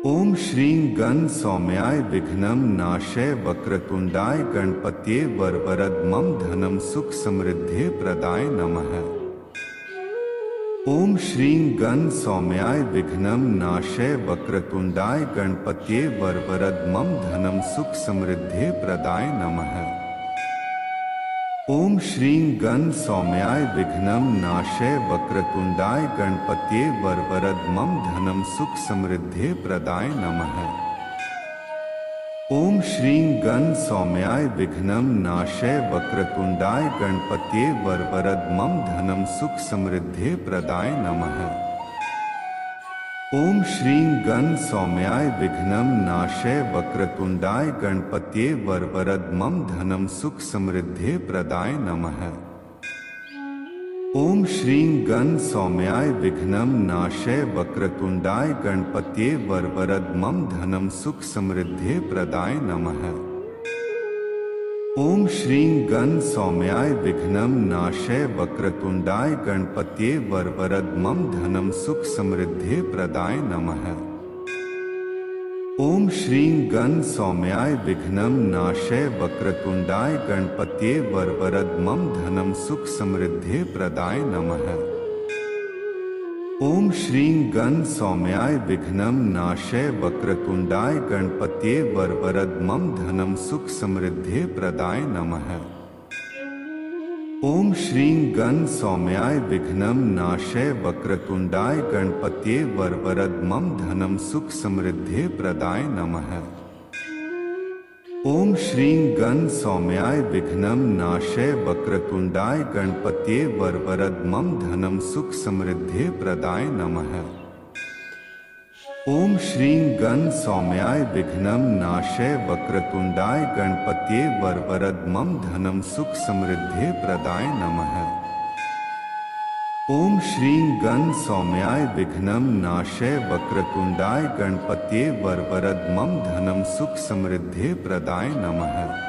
ओम श्रीं गण सौम्याय विघ्नं नाशय वक्रतुंडाय गणपत्ये वरवरद मम धनम सुख समृद्धि प्रदाय नमः। ओम श्रीं गण सौम्याय विघ्नं नाशय वक्रतुंडाय गणपत्ये वरवरद मम धनम सुख समृद्धि प्रदाय नमः। ओम श्रीं गण सौम्याय विघ्नं नाशय वक्रतुंडाय गणपत्ये वरवरद मम धनम सुख समृद्धि प्रदाय नमः। ओम श्रीं गण सौम्याय विघ्नं नाशय वक्रतुंडाय गणपतये वरवरद मम धनं सुख समृद्धि प्रदाय नमः। ओम श्रीं गण सौम्याय विघ्नं नाशय वक्रतुंडाय गणपतये वरवरद मम धनं सुख समृद्धि प्रदाय नमः। ओम श्रीं गण सौम्याय विघ्नं नाशय वक्रतुंडाय गणपतये वरवरद मम धनं सुख समृद्धि प्रदाय नमः। ओम श्रीं गण सौम्याय विघ्नं नाशय वक्रतुंडाय गणपतये वरवरद मम धनं सुख समृद्धि प्रदाय नमः। ओम श्रीं गण सौम्याय विघ्नं नाशय वक्रतुंडाय गणपतये वरवरद मम धनं सुख समृद्धि प्रदाय नमः। ओम श्रीं गण सौम्याय विघ्नं नाशय वक्रतुंडाय गणपतये वरवरद मम धनं सुख समृद्धि प्रदाय नमः। ओम श्रीं गण सौम्याय विघ्नं नाशय वक्रतुंडाय गणपतये वरवरद मम धनं सुख समृद्धि प्रदाय नमः। ओम श्रीं गण सौम्याय विघ्नं नाशय वक्रतुंडाय गणपतये वरवरद मम धनं सुख समृद्धि प्रदाय नमः। ओम श्रीं गण सौम्याय विघ्नं नाशय वक्रतुंडाय गणपतये वरवरद मम धनं सुख समृद्धि प्रदाय नमः। ओम श्रीं गण सौम्याय विघ्नं नाशय वक्रतुंडाय गणपतये वरवरद मम धनं सुख समृद्धि प्रदाय नमः।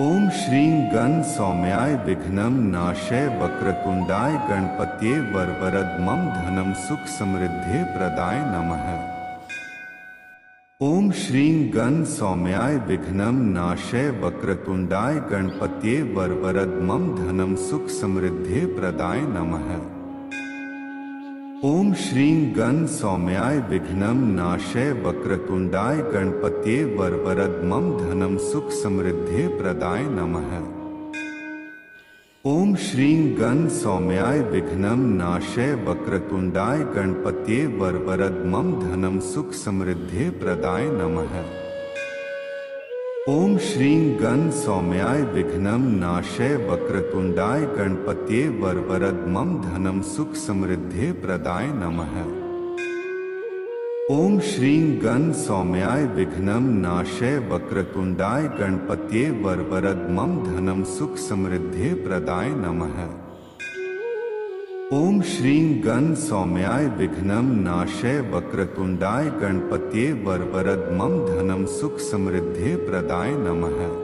ओम श्रीं गण सौम्याय विघ्नं नाशय वक्रतुंडाय गणपतये वरवरद मम धनं सुख समृद्धि प्रदाय नमः। ओम श्रीं गण सौम्याय विघ्नं नाशय वक्रतुंडाय गणपतये वरवरद मम धनं सुख समृद्धि प्रदाय नमः। ओम श्रीं गण सौम्याय विघ्नं नाशय वक्रतुंडाय गणपतये वरवरद मम धनं सुख समृद्धि प्रदाय नमः। ओम श्रीं गण सौम्याय विघ्नं नाशय वक्रतुंडाय गणपतये वरवरद मम धनं सुख समृद्धि प्रदाय नमः। ओम श्रीं गण सौम्याय विघ्नं नाशय वक्रतुंडाय गणपतये वरवरद मम धनं सुख समृद्धि प्रदाय नमः। ओम श्रीं गण सौम्याय विघ्नं नाशय वक्रतुंडाय गणपतये वरवरद मम धनं सुख समृद्धि प्रदाय नमः। ओम श्रीं गण सौम्याय विघ्नं नाशय वक्रतुंडाय गणपतये वरवरद मम धनं सुख समृद्धि प्रदाय नमः।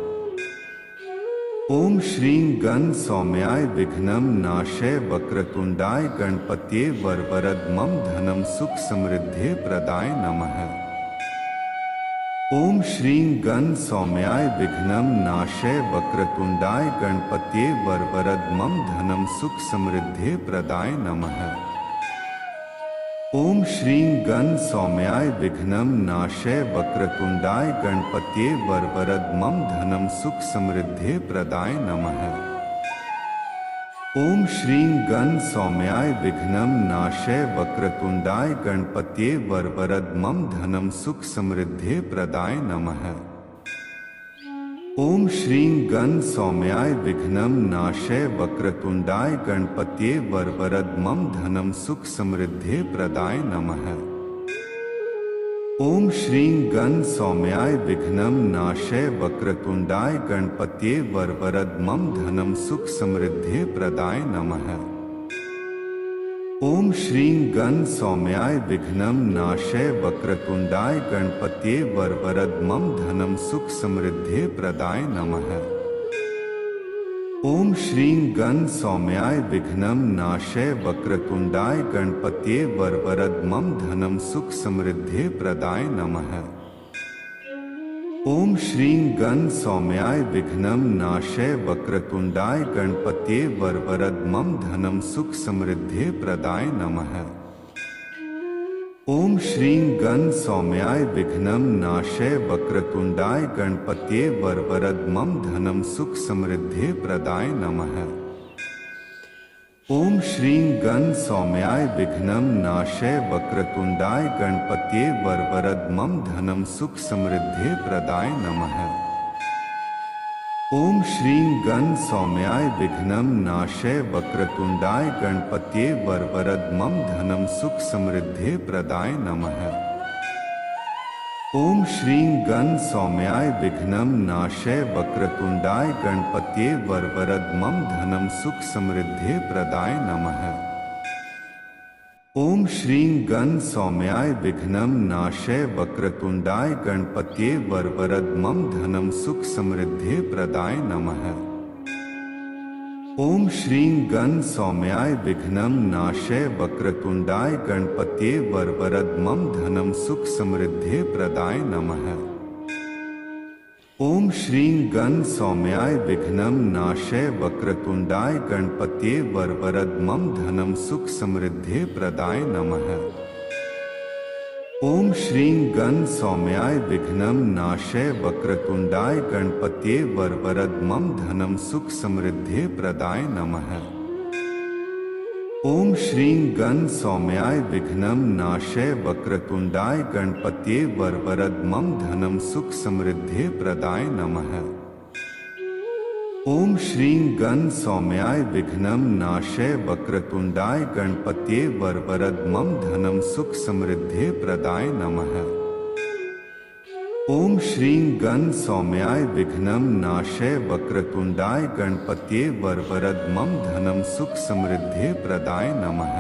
ओम श्रीं गण सौम्याय विघ्नं नाशय वक्रतुंडाय गणपतये वरवरद मम धनं सुख समृद्धि प्रदाय नमः। ओम श्रीं गण सौम्याय विघ्नं नाशय वक्रतुंडाय गणपतये वरवरद मम धनं सुख समृद्धि प्रदाय नमः। ओम श्रीं गण सौम्याय विघ्नं नाशय वक्रतुंडाय गणपतये वरवरद मम धनं सुख समृद्धि प्रदाय नमः। ओम श्रीं गण सौम्याय विघ्नं नाशय वक्रतुंडाय गणपतये वरवरद मम धनं सुख समृद्धि प्रदाय नमः। ओम श्रीं गण सौम्याय विघ्नं नाशय वक्रतुंडाय गणपतये वरवरद मम धनं सुख समृद्धि प्रदाय नमः। ओम श्रीं गण सौम्याय विघ्नं नाशय वक्रतुंडाय गणपतये वरवरद मम धनं सुख समृद्धि प्रदाय नमः। ओम श्रीं गण सौम्याय विघ्नं नाशय वक्रतुंडाय गणपतये वरवरद मम धनं सुख समृद्धि प्रदाय नमः। ओम श्रीं गण सौम्याय विघ्नं नाशय वक्रतुंडाय गणपतये वरवरद मम धनं सुख समृद्धि प्रदाय नमः। ओम श्रीं गण सौम्याय विघ्नं नाशय वक्रतुंडाय गणपतये वरवरद मम धनं सुख समृद्धि प्रदाय नमः। ओम श्रीं गण सौम्याय विघ्नं नाशय वक्रतुंडाय गणपतये वरवरद मम धनं सुख समृद्धि प्रदाय नमः। ओम श्रीं गण सौम्याय विघ्नं नाशय वक्रतुंडाय गणपत्ये वरवरद मम धनं सुख समृद्धि प्रदाय नमः। ओम श्रीं गण सौम्याय विघ्नं नाशय वक्रतुंडाय गणपत्ये वरवरद मम धनं सुख समृद्धि प्रदाय नमः। ओम श्रीं गण सौम्याय विघ्नं नाशय वक्रतुंडाय गणपत्ये वरवरद मम धनं सुख समृद्धि प्रदाय नमः। ओम श्रीं गण सौम्याय विघ्नं नाशय वक्रतुंडाय गणपत्ये वरवरद मम धनं सुख समृद्धि प्रदाय नमः। ओम श्रीं गण सौम्याय विघ्नं नाशय वक्रतुंडाय गणपत्ये वरवरद मम धनं सुख समृद्धि प्रदाय नमः। ओम श्रीं गण सौम्याय विघ्नं नाशय वक्रतुंडाय गणपत्ये वरवरद मम धनं सुख समृद्धि प्रदाय नमः। ओम श्रीं गण सौम्याय विघ्नं नाशय वक्रतुंडाय गणपत्ये वरवरद मम धनं सुख समृद्धि प्रदाय नमः। ओम श्रीं गण सौम्याय विघ्नं नाशय वक्रतुंडाय गणपत्ये वरवरद मम धनं सुख समृद्धि प्रदाय नमः। ओम श्रीं गण सौम्याय विघ्नं नाशय वक्रतुंडाय गणपत्ये वरवरद मम धनं सुख समृद्धि प्रदाय नमः। ओम श्रीं गण सौम्याय विघ्नं नाशय वक्रतुंडाय गणपत्ये वरवरद मम धनं सुख समृद्धि प्रदाय नमः।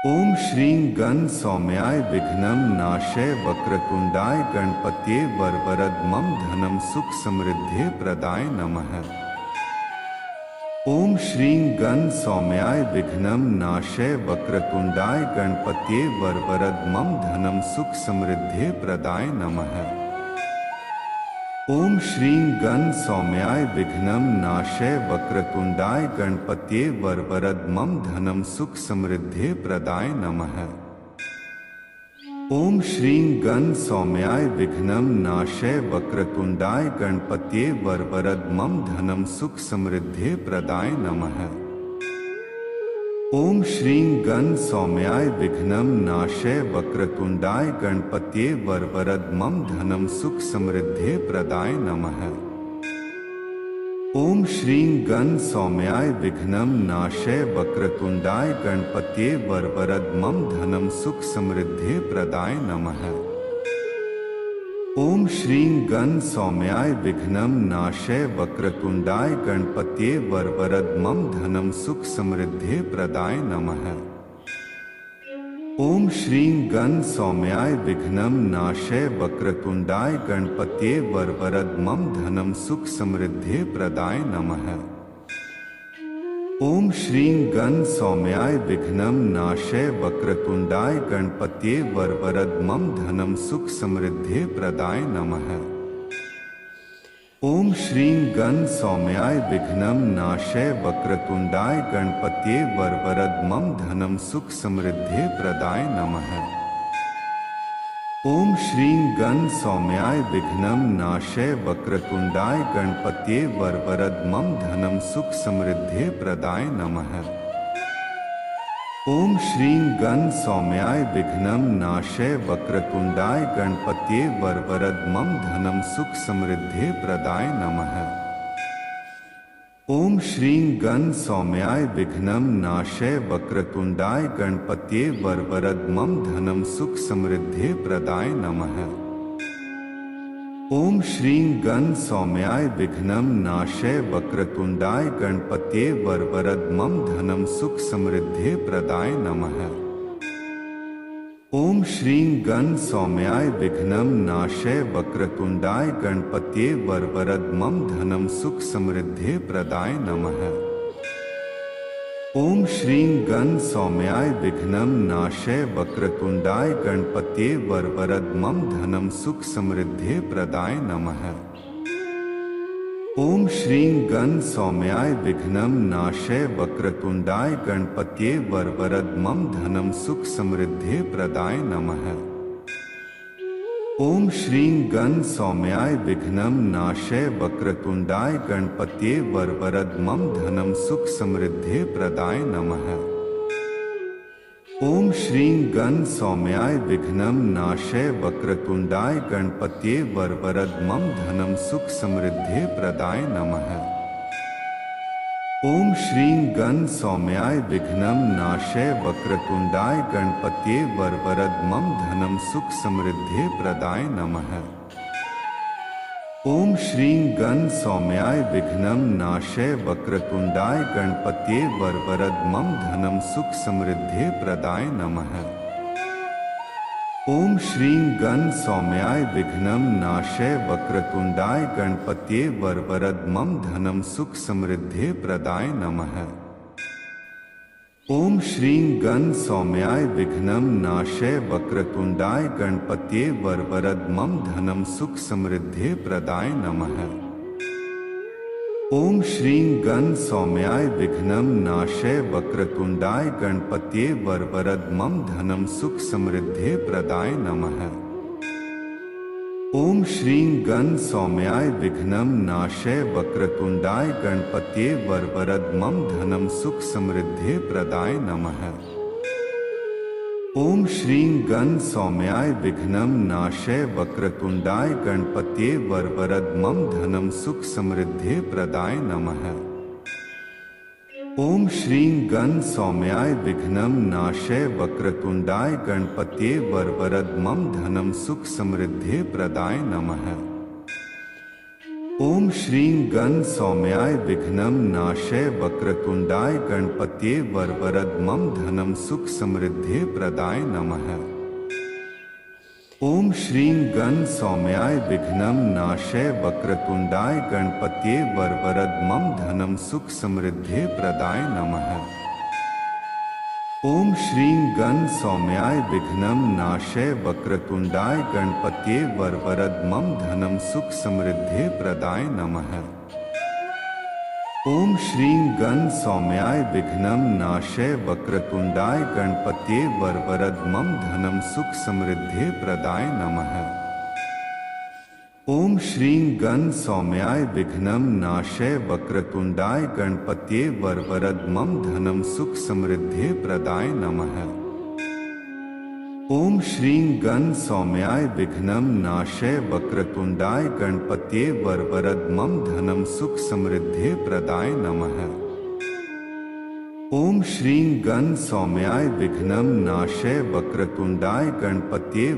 ओम श्रीं गण सौम्याय विघ्नं नाशय वक्रतुंडाय गणपत्ये वरवरद मम धनं सुख समृद्धि प्रदाय नमः। ओम श्रीं गण सौम्याय विघ्नं नाशय वक्रतुंडाय गणपत्ये वरवरद मम धनं सुख समृद्धि प्रदाय नमः। ओम श्रीं गण सौम्याय विघ्नं नाशय वक्रतुंडाय गणपत्ये वरवरद मम धनं सुख समृद्धि प्रदाय नमः। ओम श्रीं गण सौम्याय विघ्नं नाशय वक्रतुंडाय गणपत्ये वरवरद मम धनं सुख समृद्धि प्रदाय नमः। ओम श्रीं गण सौम्याय विघ्नं नाशय वक्रतुंडाय गणपत्ये वरवरद मम धनं सुख समृद्धि प्रदाय नमः। ओम श्रीं गण सौम्याय विघ्नं नाशय वक्रतुंडाय गणपत्ये वरवरद मम धनं सुख समृद्धि प्रदाय नमः। ओम श्रीं गण सौम्याय विघ्नं नाशय वक्रतुंडाय गणपत्ये वरवरद मम धनं सुख समृद्धि प्रदाय नमः। ओम श्रीं गण सौम्याय विघ्नं नाशय वक्रतुंडाय गणपत्ये वरवरद मम धनं सुख समृद्धि प्रदाय नमः। ओम श्रीं गण सौम्याय विघ्नं नाशय वक्रतुंडाय गणपत्ये वरवरद मम धनं सुख समृद्धि प्रदाय नमः। ओम श्रीं गण सौम्याय विघ्नं नाशय वक्रतुंडाय गणपत्ये वरवरद मम धनं सुख समृद्धि प्रदाय नमः। ओम श्रीं गण सौम्याय विघ्नं नाशय वक्रतुंडाय गणपत्ये वरवरद मम धनं सुख समृद्धि प्रदाय नमः। ओम श्रीं गण सौम्याय विघ्नं नाशय वक्रतुंडाय गणपत्ये वरवरद मम धनं सुख समृद्धि प्रदाय नमः। ओम श्रीं गण सौम्याय विघ्नं नाशय वक्रतुंडाय गणपत्ये वरवरद मम धनं सुख समृद्धि प्रदाय नमः। ओम श्रीं गण सौम्याय विघ्नं नाशय वक्रतुंडाय गणपत्ये वरवरद मम धनं सुख समृद्धि प्रदाय नमः। ओम श्रीं गण सौम्याय विघ्नं नाशय वक्रतुंडाय गणपत्ये वरवरद मम धनं सुख समृद्धि प्रदाय नमः। ओम श्रीं गण सौम्याय विघ्नं नाशय वक्रतुंडाय गणपत्ये वरवरद मम धनं सुख समृद्धि प्रदाय नमः। ओम श्रीं गण सौम्याय विघ्नं नाशय वक्रतुंडाय गणपत्ये वरवरद मम धनं सुख समृद्धि प्रदाय नमः। ओम श्रीं गण सौम्याय विघ्नं नाशय वक्रतुंडाय गणपत्ये वरवरद मम धनं सुख समृद्धे प्रदाय नमः। ओम श्रीं गण सौम्याय विघ्नं नाशय वक्रतुंडाय गणपत्ये वरवरद मम धनं सुख समृद्धे प्रदाय नमः। ओम श्रीं गण सौम्याय विघ्नं नाशय वक्रतुंडाय गणपत्ये वरवरद मम धनं सुख समृद्धे प्रदाय नमः। ओम श्रीं गण सौम्याय विघ्नं नाशय वक्रतुंडाय गणपत्ये वरवरद मम धनं सुख समृद्धे प्रदाय नमः। ओम श्रीं गण सौम्याय विघ्नं नाशय वक्रतुंडाय गणपत्ये वरवरद मम धनं सुख समृद्धे प्रदाय नमः। ओम श्रीं गण सौम्याय विघ्नं नाशय वक्रतुंडाय गणपत्ये वरवरद मम धनं सुख समृद्धे प्रदाय नमः। ओम श्रीं गण सौम्याय विघ्नं नाशय वक्रतुंडाय गणपत्ये वरवरद मम धनं सुख समृद्धे प्रदाय नमः। ओम श्रीं गण सौम्याय विघ्नं नाशय वक्रतुंडाय गणपत्ये वरवरद मम धनं सुख समृद्धे प्रदाय नमः। ओम श्रीं गण सौम्याय विघ्नं नाशय वक्रतुंडाय गणपत्ये वरवरद मम धनं सुख समृद्धे प्रदाय नमः। ओम श्रीं गण सौम्याय विघ्नं नाशय वक्रतुंडाय गणपत्ये वरवरद मम धनं सुख समृद्धे प्रदाय नमः। ओम श्रीं गण सौम्याय विघ्नं नाशय वक्रतुंडाय गणपत्ये वरवरद मम धनं सुख समृद्धे प्रदाय नमः। ओम श्रीं गण सौम्याय विघ्नं नाशय वक्रतुंडाय गणपत्ये वरवरद मम धनं सुख समृद्धे प्रदाय नमः। ओम श्रीं गण सौम्याय विघ्नं नाशय वक्रतुंडाय गणपत्ये वरवरद मम धनं सुख समृद्धे प्रदाय नमः। ओम श्रीं गण सौम्याय विघ्नं नाशय वक्रतुंडाय गणपत्ये वरवरद मम धनं सुख समृद्धे प्रदाय नमः। ओम श्रीं गण सौम्याय विघ्नं नाशय वक्रतुंडाय गणपत्ये वरवरद मम धनं सुख समृद्धे प्रदाय नमः। ओम श्रीं गण सौम्याय विघ्नं नाशय वक्रतुंडाय गणपत्ये वरवरद मम धनं सुख समृद्धे प्रदाय नमः। ओम श्रीं गण सौम्याय विघ्नं नाशय वक्रतुंडाय गणपत्ये